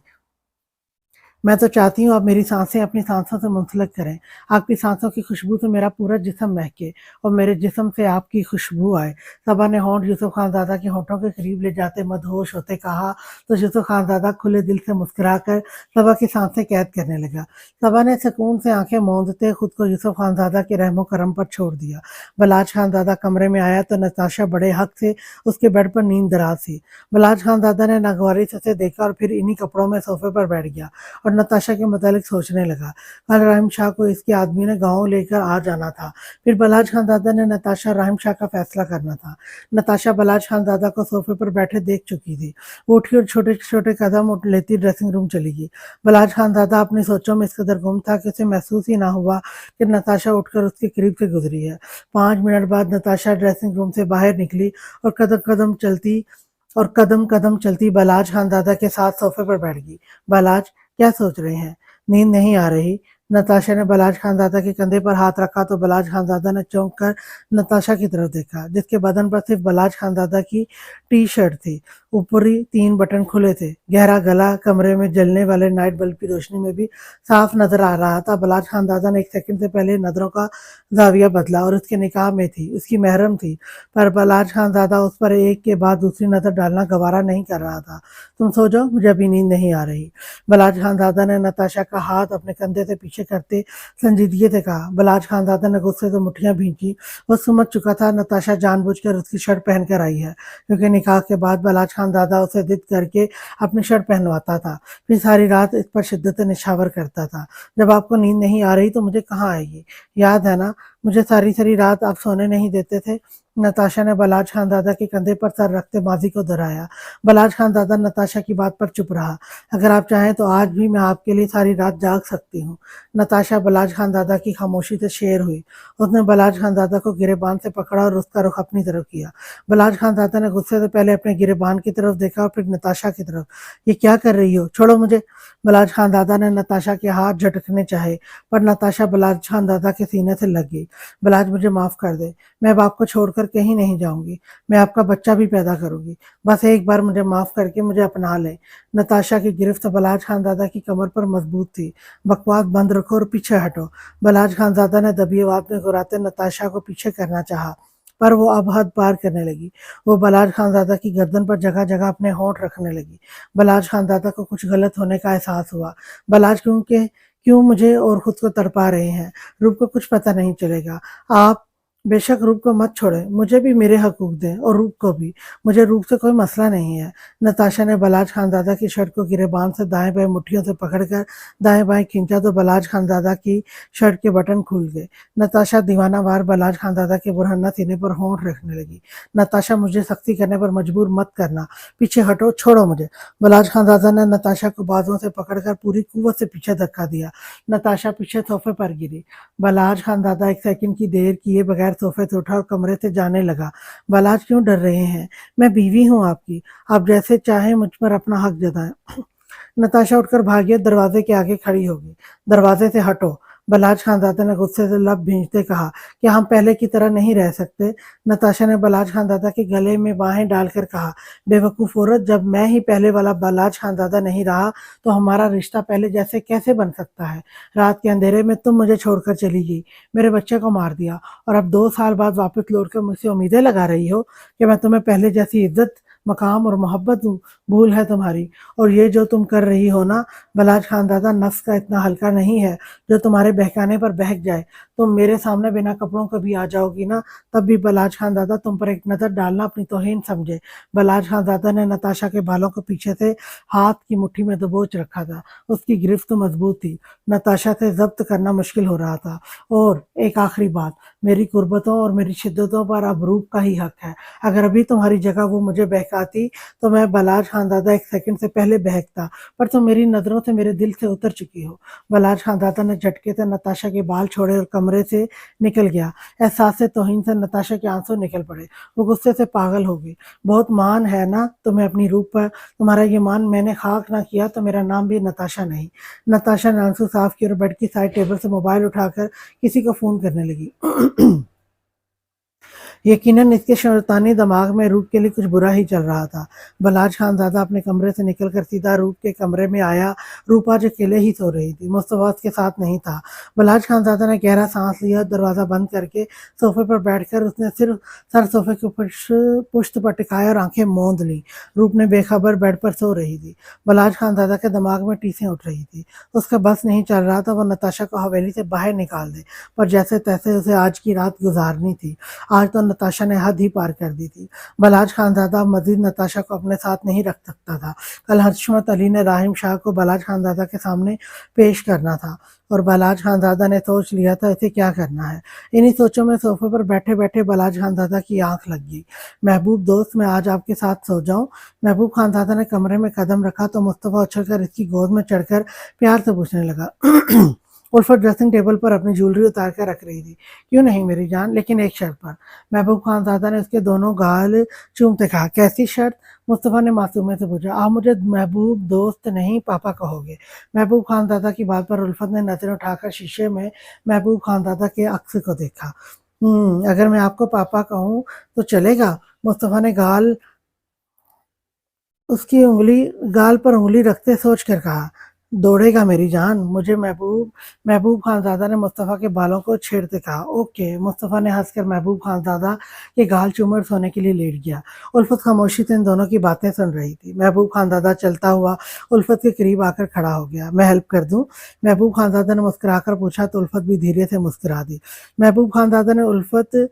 میں تو چاہتی ہوں آپ میری سانسیں اپنی سانسوں سے منسلک کریں، آپ کی سانسوں کی خوشبو سے میرا پورا جسم مہکے اور میرے جسم سے آپ کی خوشبو آئے۔ صبا نے ہونٹ یوسف خان زادہ کے ہونٹوں کے قریب لے جاتے مدہوش ہوتے کہا تو یوسف خان زادہ کھلے دل سے مسکرا کر صبا کی سانسیں قید کرنے لگا۔ صبا نے سکون سے آنکھیں موندتے خود کو یوسف خان زادہ کے رحم و کرم پر چھوڑ دیا۔ بلاج خان زادہ کمرے میں آیا تو نتاشا بڑے حق سے اس کے بیڈ پر نیند دراز تھی۔ بلاج خان زادہ نے ناگواری سے اسے دیکھا اور پھر انہی کپڑوں میں صوفے پر بیٹھ گیا اور نتاشا کے متعلق سوچنے لگا۔ کل رحیم شاہ کو اس کے آدمی نے گاؤں لے کر آ جانا تھا، پھر بلاج خان زادہ نے نتاشا رحیم شاہ کا فیصلہ کرنا تھا۔ نتاشا بلاج خان زادہ کو صوفے پر بیٹھے دیکھ چکی تھی۔ وہ اٹھی اور چھوٹے چھوٹے قدم لیتی ڈریسنگ روم چلی گئی۔ بلاج خان زادہ اپنی سوچوں میں اس قدر گم تھا کہ اسے محسوس ہی نہ ہوا کہ نتاشا اٹھ کر اس کے قریب سے گزری ہے۔ 5 منٹ بعد نتاشا ڈریسنگ روم سے باہر نکلی اور قدم قدم چلتی بلاج خان زادہ کے ساتھ صوفے پر بیٹھ گئی۔ بلاج کیا سوچ رہے ہیں؟ نیند نہیں آ رہی؟ نتاشا نے بلاج خان زادہ کے کندھے پر ہاتھ رکھا تو بلاج خان زادہ نے چونک کر نتاشا کی طرف دیکھا جس کے بدن پر صرف بلاج خان زادہ کی ٹی شرٹ تھی، اوپری 3 بٹن کھلے تھے، گہرا گلا کمرے میں جلنے والے نائٹ بلب کی روشنی میں بھی صاف نظر آ رہا تھا۔ بلاج خان زادہ نے ایک سیکنڈ سے پہلے نظروں کا زاویہ بدلا اور اس کے نکاح میں تھی، اس کی محرم تھی، پر بلاج خان زادہ اس پر ایک کے بعد دوسری نظر ڈالنا گوارا نہیں کر رہا تھا۔ تم سو جاؤ، مجھے ابھی نیند نہیں آ رہی۔ بلاج خان زادہ نے نتاشا کا ہاتھ اپنے کندھے سے پیچھے پیچھے کرتے संजीदगी से कहा। बलाज खानजादा ने गुस्से से मुट्ठियां भींची। वो समझ चुका था नताशा जानबूझकर उसकी शर्ट पहनकर आई है, क्योंकि निकाह के बाद बलाज खानजादा उसे जिद करके अपनी शर्ट पहनवाता था, फिर सारी रात इस पर शिद्दत निछावर करता था। जब आपको नींद नहीं आ रही तो मुझे कहाँ आएगी, याद है ना, मुझे सारी सारी रात आप सोने नहीं देते थे। नताशा ने बलाज खानजादा के कंधे पर सर रखते माजी को दोहराया। बलाज खानजादा नताशा की बात पर चुप रहा। अगर आप चाहें तो आज भी मैं आपके लिए सारी रात जाग सकती हूँ। नताशा बलाज खानजादा की खामोशी से शेर हुई। उसने बलाज खानजादा को गिरेबान से पकड़ा और उसका रुख अपनी तरफ किया। बलाज खानजादा ने गुस्से से पहले अपने गिरेबान की तरफ देखा और फिर नताशा की तरफ। ये क्या कर रही हो, छोड़ो मुझे। बलाज खानजादा ने नताशा के हाथ झटकने चाहे, पर नताशा बलाज खानजादा के सीने से लग गई। बलाज, मुझे माफ कर दे, मैं अब आपको छोड़कर कहीं नहीं जाऊंगी, मैं आपका बच्चा भी पैदा करूंगी, बस एक बार मुझे माफ करके मुझे अपना ले। नताशा की गिरफ्त बलाज खानजादा की कमर पर मजबूत थी। बकवास बंद रखो और पीछे हटो। बलाज खानजादा ने दबी आवाज में घुराते नताशा को पीछे करना चाहा, पर वो अब हद पार करने लगी। वो बलाज खानजादा की गर्दन पर जगह जगह अपने होंठ रखने लगी। बलाज खानजादा को कुछ गलत होने का एहसास हुआ। बलाज, क्यों मुझे और खुद को तड़पा रहे हैं? रूप को कुछ पता नहीं चलेगा। आप बेशक रूप को मत छोड़ें, मुझे भी मेरे हकूक दें, और रूप को भी। मुझे रूप से कोई मसला नहीं है। नताशा ने बलाज खानजादा की शर्ट को गिरेबान से दाएं बाएं मुट्ठियों से पकड़कर दाएं बाएं खींचा तो बलाज खानजादा की शर्ट के बटन खुल गए। नताशा दीवाना वार बलाज खानजादा के बुरहन्ना सीने पर होंठ रखने लगी। नताशा, मुझे सख्ती करने पर मजबूर मत करना, पीछे हटो, छोड़ो मुझे। बलाज खानजादा ने नताशा को बाजुओं से पकड़कर पूरी कुव्वत से पीछे धक्का दिया। नताशा पीछे सोफे पर गिरी। बलाज खानजादा एक सेकंड की देर किए बगैर सोफे से उठा और कमरे से जाने लगा। बलाज, क्यों डर रहे हैं? मैं बीवी हूँ आपकी, आप जैसे चाहें मुझ पर अपना हक जताएं। नताशा उठकर भागी और दरवाजे के आगे खड़ी हो गई। दरवाजे से हटो, बलाज खानजादा ने गुस्से से लब भींचते कहा। क्या हम पहले की तरह नहीं रह सकते? नताशा ने बलाज खानजादा के गले में बाहें डालकर कहा। बेवकूफ औरत, जब मैं ही पहले वाला बलाज खानजादा नहीं रहा तो हमारा रिश्ता पहले जैसे कैसे बन सकता है? रात के अंधेरे में तुम मुझे छोड़कर चली गई, मेरे बच्चे को मार दिया, और अब 2 साल बाद वापस लौटकर मुझसे उम्मीदें लगा रही हो कि मैं तुम्हें पहले जैसी इज्जत, मकाम और मोहब्बत दूं। भूल है तुम्हारी। और ये जो तुम कर रही हो ना, बलाज खानजादा, नफ्स का इतना हल्का नहीं है जो तुम्हारे बहकाने पर बहक जाए। तुम मेरे सामने बिना कपड़ों के भी आ जाओगी ना, तब भी बलाज खानजादा तुम पर एक नजर डालना अपनी तौहीन समझे। बलाज खानजादा ने नताशा के बालों को पीछे से हाथ की मुट्ठी में दबोच रखा था। उसकी गिरफ्त मजबूत थी, नताशा से जब्त करना मुश्किल हो रहा था। और एक आखिरी बात, मेरी कुर्बतों और मेरी शिद्दतों पर अब रूप का ही हक है। अगर अभी तुम्हारी जगह वो मुझे बहकाती तो मैं बलाज खानजादा एक सेकंड से पहले बहकता, पर तुम मेरी नजरों से मेरे दिल से उतर चुकी हो। बलाज खानजादा ने झटके से नताशा के बाल छोड़े और कमरे से निकल गया। एहसास से तौहीन से नताशा के आंसू निकल पड़े। वो गुस्से से पागल हो गई। बहुत मान है ना तुम्हें अपनी रूप पर, तुम्हारा ये मान मैंने खाक ना किया तो मेरा नाम भी नताशा नहीं। नताशा ने आंसू साफ किए और बेड की साइड टेबल से मोबाइल उठाकर किसी को फोन करने लगी। यकीनन इसके शैतानी दिमाग में रूप के लिए कुछ बुरा ही चल रहा था। बलाज खानजादा अपने कमरे से निकलकर सीधा रूप के कमरे में आया। रूप आज अकेले ही सो रही थी, मुस्तफा उसके साथ नहीं था। बलाज खानजादा ने गहरा सांस लिया, दरवाजा बंद करके सोफे पर बैठकर उसने सिर्फ सर सोफे के पुश्त पर टिकाया और आंखें मूंद ली। रूप ने बेखबर बेड पर सो रही थी। बलाज खानजादा के दिमाग में टीसें उठ रही थी। उसका बस नहीं चल रहा था वो नताशा को हवेली से बाहर निकाल दे, पर जैसे तैसे उसे आज की रात गुजारनी थी। आज तो नताशा ने हद ही पार कर दी थी। बलाज खानजादा मजीद नताशा को अपने साथ नहीं रख सकता था। कल हशमत अली ने राहिम शाह को बलाज खानजादा के सामने पेश करना था, और बलाज खानजादा ने सोच लिया था इसे क्या करना है। इन्हीं सोचों में सोफे पर बैठे बैठे बलाज खानजादा की आंख लग गई। महबूब दोस्त, मैं आज आपके साथ सो जाऊं? महबूब खानजादा ने कमरे में कदम रखा तो मुस्तफा उछलकर इसकी गोद में चढ़कर प्यार से पूछने लगा। उल्फत ड्रेसिंग टेबल पर अपनी ज्वेलरी उतार कर रख रही थी। क्यों नहीं मेरी जान, लेकिन एक शर्त पर। महबूब खानजादा ने उसके दोनों गाल चूमते कहा। कैसी शर्त? मुस्तफा ने मासूमियत से पूछा। आप मुझे महबूब दोस्त नहीं पापा कहोगे। महबूब खानजादा की बात पर उल्फत ने नजरें उठाकर शीशे में महबूब खानजादा के अक्स को देखा। अगर मैं आपको पापा कहूँ तो चलेगा? मुस्तफा ने उसकी उंगली गाल पर उंगली रखते सोच कर कहा। दौड़ेगा मेरी जान। मुझे महबूब खानज़ादा ने मुस्तफ़ा के बालों को छेड़ते कहा। ओके। मुस्तफ़ा ने हंसकर महबूब खानज़ादा के गाल चूमे और सोने के लिए लेट गया। उल्फत खामोशी से इन दोनों की बातें सुन रही थी। महबूब खानज़ादा चलता हुआ उल्फत के करीब आकर खड़ा हो गया। मैं हेल्प कर दूं? महबूब खानज़ादा ने मुस्कुराकर पूछा तो उल्फत भी धीरे से मुस्कुरा दी। महबूब खानज़ादा ने उल्फत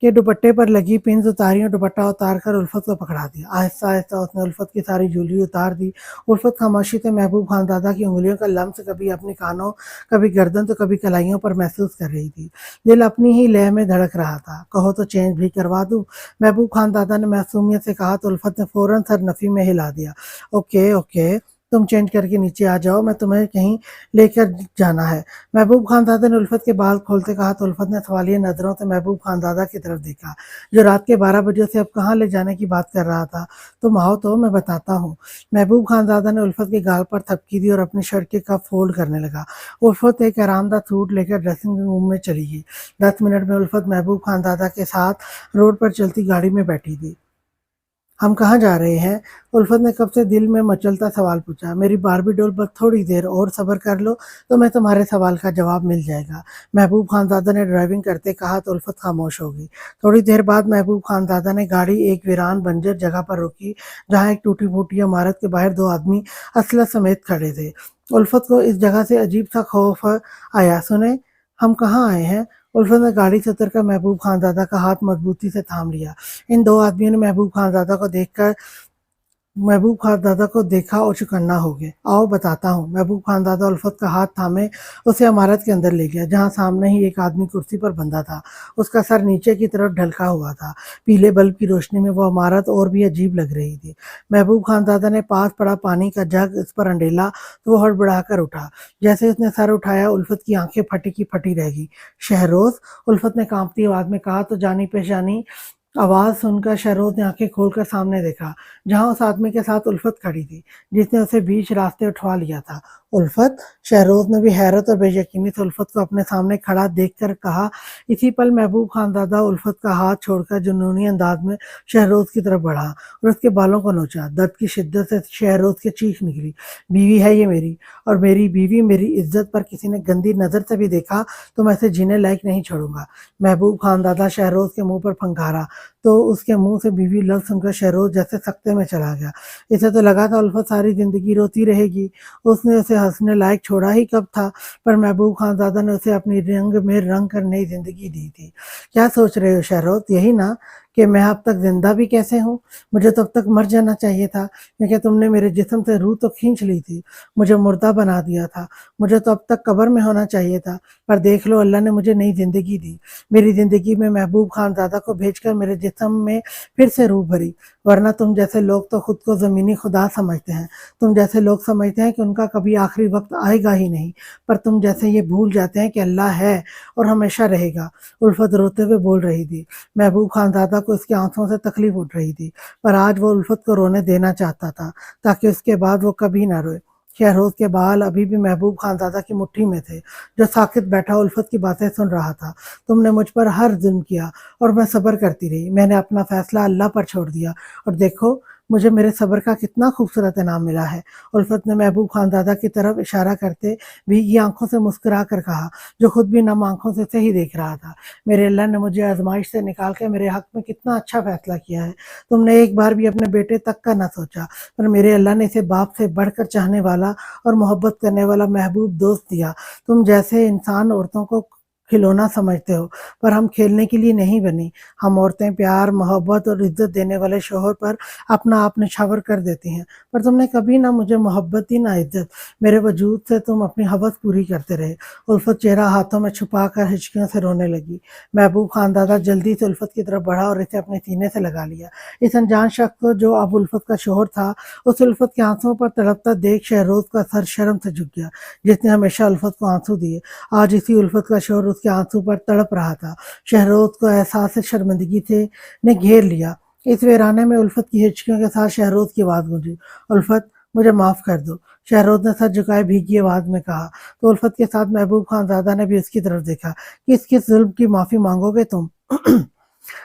के दुपट्टे पर लगी पिन्स उतारी और दुपट्टा उतार कर उल्फत को पकड़ा दिया। आहिस्ता आहिस्ता उसने उल्फत की सारी ज्वेलरी उतार दी। उल्फत खामोशी से महबूब खानज़ादा की उंगलियों का लम्स कभी अपने कानों, कभी गर्दन तो कभी कलाइयों पर महसूस कर रही थी। दिल अपनी ही लय में धड़क रहा था। कहो तो चेंज भी करवा दूं? महबूब खानज़ादा ने मासूमियत से कहा तो उल्फत ने फौरन सर नफी में हिला दिया। ओके ओके, तुम चेंज करके नीचे आ जाओ, मैं तुम्हें कहीं लेकर जाना है। महबूब खानज़ादा ने उल्फत के बाल खोलते कहा तो उल्फत ने सवालिया नज़रों से महबूब खानज़ादा की तरफ देखा, जो रात के 12 बजे से अब कहाँ ले जाने की बात कर रहा था। तुम आओ तो मैं बताता हूँ। महबूब खानज़ादा ने उल्फत के गाल पर थपकी दी और अपनी शर्ट के कफ फोल्ड करने लगा। उल्फत एक आरामदायक सूट लेकर ड्रेसिंग रूम में चली गई। 10 मिनट में उल्फत महबूब खानज़ादा के साथ रोड पर चलती गाड़ी में बैठी थी। हम कहाँ जा रहे हैं? उल्फत ने कब से दिल में मचलता सवाल पूछा। मेरी बारबी डॉल, बस थोड़ी देर और सब्र कर लो तो मैं तुम्हारे सवाल का जवाब मिल जाएगा। महबूब खानज़ादा ने ड्राइविंग करते कहा तो उल्फत खामोश हो गई। थोड़ी देर बाद महबूब खानज़ादा ने गाड़ी एक वीरान बंजर जगह पर रोकी, जहाँ एक टूटी फूटी इमारत के बाहर दो आदमी असलत समेत खड़े थे। उल्फत को इस जगह से अजीब सा खौफ आया। सुने, हम कहाँ आए हैं? उल्फत ने गाड़ी से उतरकर महबूब खानज़ादा का हाथ मजबूती से थाम लिया। इन दो आदमियों ने महबूब खानज़ादा को देखा और चौकन्ना हो गए। आओ बताता हूँ। महबूब खानज़ादा उल्फत का हाथ थामे उसे इमारत के अंदर ले गया, जहाँ सामने ही एक आदमी कुर्सी पर बंधा था। उसका सर नीचे की तरफ ढलका हुआ था। पीले बल्ब की रोशनी में वो इमारत और भी अजीब लग रही थी। महबूब खानज़ादा ने पास पड़ा पानी का जग इस पर अंडेला तो वो हड़बड़ाकर उठा। जैसे उसने सर उठाया, उल्फत की आंखें फटी की फटी रह गई। शहरोज, उल्फत ने कांपती आवाज में कहा तो जानी पहचानी आवाज सुनकर शहरोज ने आंखें खोलकर सामने देखा, जहां उस आदमी के साथ उल्फत खड़ी थी, जिसने उसे बीच रास्ते उठवा लिया था। उल्फत? शहरोज ने भी हैरत और बेयकीनी से उल्फत को अपने सामने खड़ा देखकर कहा। इसी पल महबूब खानज़ादा उल्फत का हाथ छोड़कर जुनूनी अंदाज में शहरोज की तरफ बढ़ा और उसके बालों को नोचा। दर्द की शिद्दत से शहरोज की चीख निकली। बीवी है ये मेरी, और मेरी बीवी, मेरी इज्जत पर किसी ने गंदी नजर से भी देखा तो मैं इसे जीने लायक नहीं छोड़ूंगा। महबूब खानज़ादा शहरोज के मुंह पर फंकारा तो उसके मुंह से बीवी लफ्ज सुनकर शहरोज जैसे सख्ते में चला गया। इसे तो लगा था उल्फत सारी जिंदगी रोती रहेगी। उसने उसे हंसने लायक छोड़ा ही कब था, पर महबूब खानज़ादा ने उसे अपनी रंग में रंग कर नई जिंदगी दी थी। क्या सोच रहे हो शहरोज, यही ना कि मैं अब तक जिंदा भी कैसे हूँ? मुझे तो अब तक मर जाना चाहिए था, क्योंकि तुमने मेरे जिस्म से रूह तो खींच ली थी, मुझे मुर्दा बना दिया था। मुझे तो अब तक कब्र में होना चाहिए था, पर देख लो अल्लाह ने मुझे नई जिंदगी दी। मेरी जिंदगी में महबूब खानज़ादा को भेजकर मेरे जिस्म में फिर से रूह भरी। वरना तुम जैसे लोग तो खुद को ज़मीनी खुदा समझते हैं। तुम जैसे लोग समझते हैं कि उनका कभी आखिरी वक्त आएगा ही नहीं, पर तुम जैसे ये भूल जाते हैं कि अल्लाह है और हमेशा रहेगा। उल्फत रोते हुए बोल रही थी। महबूब खानज़ादा को इसके आंसुओं से तकलीफ उठ रही थी, पर आज वो उल्फत को रोने देना चाहता था, ताकि उसके बाद वो कभी ना रोए। शहरोज के बाल अभी भी महबूब खानज़ादा की मुट्ठी में थे, जो साकित बैठा उल्फत की बातें सुन रहा था। तुमने मुझ पर हर जुल्म किया और मैं सब्र करती रही। मैंने अपना फैसला अल्लाह पर छोड़ दिया, और देखो मुझे मेरे सब्र का कितना खूबसूरत इनाम मिला है। उल्फत ने महबूब खानज़ादा की तरफ इशारा करते भीगी आंखों से मुस्कुरा कर कहा, जो खुद भी नम आंखों से उसे ही देख रहा था। मेरे अल्लाह ने मुझे आजमाइश से निकाल कर मेरे हक में कितना अच्छा फैसला किया है। तुमने एक बार भी अपने बेटे तक का न सोचा, पर मेरे अल्लाह ने इसे बाप से बढ़कर चाहने वाला और मोहब्बत करने वाला महबूब दोस्त दिया। तुम जैसे इंसान औरतों को खिलौना समझते हो, पर हम खेलने के लिए नहीं बनी। हम औरतें प्यार, मोहब्बत और इज्जत देने वाले शोहर पर अपना आप निछावर कर देती हैं, पर तुमने कभी ना मुझे मोहब्बत दी ना इज्जत। मेरे वजूद से तुम अपनी हवस पूरी करते रहे। उल्फत चेहरा हाथों में छुपा कर हिचकियों से रोने लगी। महबूब खानज़ादा जल्दी से उल्फत की तरफ बढ़ा और इसे अपने सीने से लगा लिया। इस अनजान शख्स को, जो अब उल्फत का शोहर था, उस उल्फत के आंसुओं पर तड़पता देख शहरोज का सर शर्म से झुक गया, जिसने हमेशा उल्फत को आंसू दिए। आज इसी उल्फत का शोहर उसके आंसू पर तड़प रहा था। शहरोज को एहसास शर्मिंदगी से ने घेर लिया। इस वीराने में उल्फत की हिचकियों के साथ शहरोज की आवाज गूंजी। उल्फत, मुझे माफ कर दो। शहरोज ने सर झुकाए भीगी आवाज में कहा, तो उल्फत के साथ महबूब खानज़ादा ने भी उसकी तरफ देखा। किस किस जुल्म की माफी मांगोगे तुम?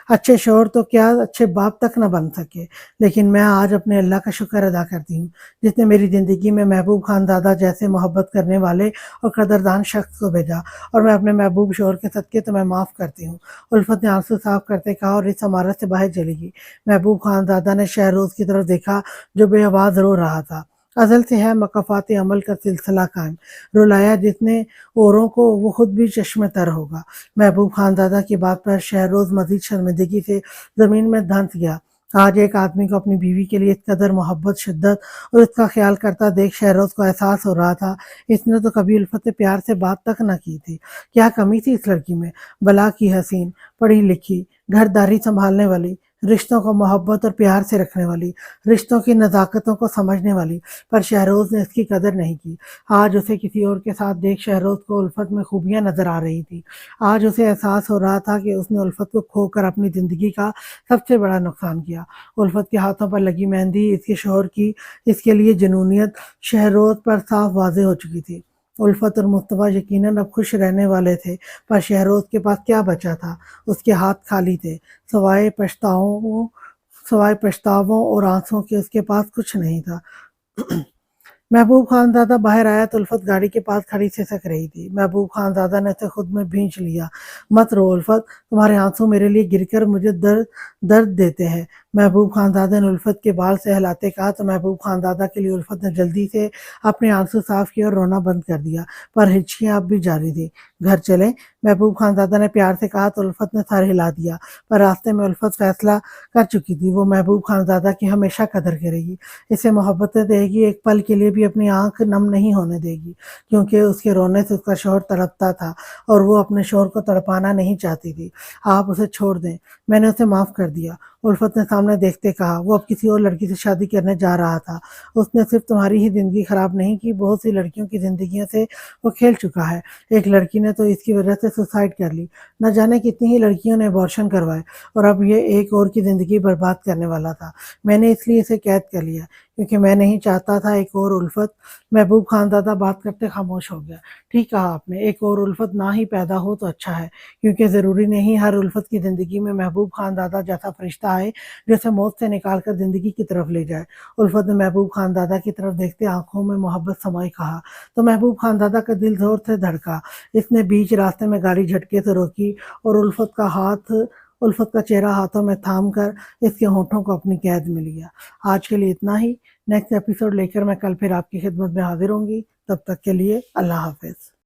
अच्छे शौहर تو کیا اچھے باپ تک نہ بن سکے، لیکن میں آج اپنے اللہ کا شکر ادا کرتی ہوں جس نے میری زندگی میں محبوب خان دادا جیسے محبت کرنے والے اور قدردان شخص کو بھیجا، اور میں اپنے محبوب شوہر کے صدقے تمہیں معاف کرتی ہوں۔ الفت نے آنسو صاف کرتے کہا اور اس عمارت سے باہر چلی گئی۔ محبوب خان دادا نے شہروز کی طرف دیکھا جو بے آواز رو رہا تھا۔ ازل سے ہے مقافات عمل کا سلسلہ قائم، رلایا جس نے اوروں کو وہ خود بھی چشم تر ہوگا۔ محبوب خان دادا کی بات پر شہروز مزید شرمندگی سے زمین میں دھنس گیا۔ آج ایک آدمی کو اپنی بیوی کے لیے اس قدر محبت، شدت اور اس کا خیال کرتا دیکھ شہروز کو احساس ہو رہا تھا اس نے تو کبھی الفت سے پیار سے بات تک نہ کی تھی۔ کیا کمی تھی اس لڑکی میں؟ بلا کی حسین، پڑھی لکھی، گھر داری سنبھالنے والی، رشتوں کو محبت اور پیار سے رکھنے والی، رشتوں کی نزاکتوں کو سمجھنے والی، پر شہروز نے اس کی قدر نہیں کی۔ آج اسے کسی اور کے ساتھ دیکھ شہروز کو الفت میں خوبیاں نظر آ رہی تھی۔ آج اسے احساس ہو رہا تھا کہ اس نے الفت کو کھو کر اپنی زندگی کا سب سے بڑا نقصان کیا۔ الفت کے ہاتھوں پر لگی مہندی، اس کے شوہر کی اس کے لیے جنونیت شہروز پر صاف واضح ہو چکی تھی۔ الفت اور مصطفیٰ یقیناً اب خوش رہنے والے تھے، پر شہروز کے پاس کیا بچا تھا؟ اس کے ہاتھ خالی تھے، سوائے پچھتاووں اور آنسوؤں کے اس کے پاس کچھ نہیں تھا۔ محبوب خان زادہ باہر آیا تو الفت گاڑی کے پاس کھڑی سسک رہی تھی۔ محبوب خان زادہ نے اسے خود میں بھینچ لیا۔ مت رو الفت، تمہارے آنسو میرے لیے گر کر مجھے درد دیتے ہیں۔ محبوب خان زادہ نے الفت کے بال سہلاتے کہا تو محبوب خان زادہ کے لیے الفت نے جلدی سے اپنے آنسو صاف کیے اور رونا بند کر دیا، پر ہچکیاں اب بھی جاری تھی۔ گھر چلیں؟ محبوب خان زادہ نے پیار سے کہا تو الفت نے سر ہلا دیا، پر راستے میں الفت فیصلہ کر چکی تھی وہ محبوب خان زادہ کی ہمیشہ قدر کرے گی، اسے محبتیں دے گی، ایک پل کے لیے بھی اپنی آنکھ نم نہیں ہونے دے گی، کیونکہ اس کے رونے سے اس کا شوہر تڑپتا تھا اور وہ اپنے شوہر کو تڑپانا نہیں چاہتی تھی۔ آپ اسے چھوڑ دیں، میں نے اسے معاف کر دیا، الفت نے سامنے دیکھتے کہا۔ وہ اب کسی اور لڑکی سے شادی کرنے جا رہا تھا، اس نے صرف تمہاری ہی زندگی خراب نہیں کی، بہت سی لڑکیوں کی زندگیوں سے وہ کھیل چکا ہے۔ ایک لڑکی نے تو اس کی وجہ سے سوسائڈ کر لی، نہ جانے کتنی ہی لڑکیوں نے ابارشن کروائے، اور اب یہ ایک اور کی زندگی برباد کرنے والا تھا۔ میں نے اس لیے اسے قید کر لیا کیونکہ میں نہیں چاہتا تھا ایک اور الفت۔ محبوب خان زادہ بات کرتے خاموش ہو گیا۔ ٹھیک کہا آپ نے، ایک اور الفت نہ ہی پیدا ہو تو اچھا ہے، کیونکہ ضروری نہیں ہر الفت کی زندگی میں محبوب خان زادہ جیسا فرشتہ آئے جو اسے موت سے نکال کر زندگی کی طرف لے جائے۔ الفت نے محبوب خان زادہ کی طرف دیکھتے آنکھوں میں محبت سمائے کہا تو محبوب خان زادہ کا دل زور سے دھڑکا۔ اس نے بیچ راستے میں گاڑی جھٹکے سے روکی اور الفت کا چہرہ ہاتھوں میں تھام کر اس کے ہونٹوں کو اپنی قید میں لیا۔ آج کے لیے اتنا ہی، نیکسٹ ایپیسوڈ لے کر میں کل پھر آپ کی خدمت میں حاضر ہوں گی، تب تک کے لیے اللہ حافظ۔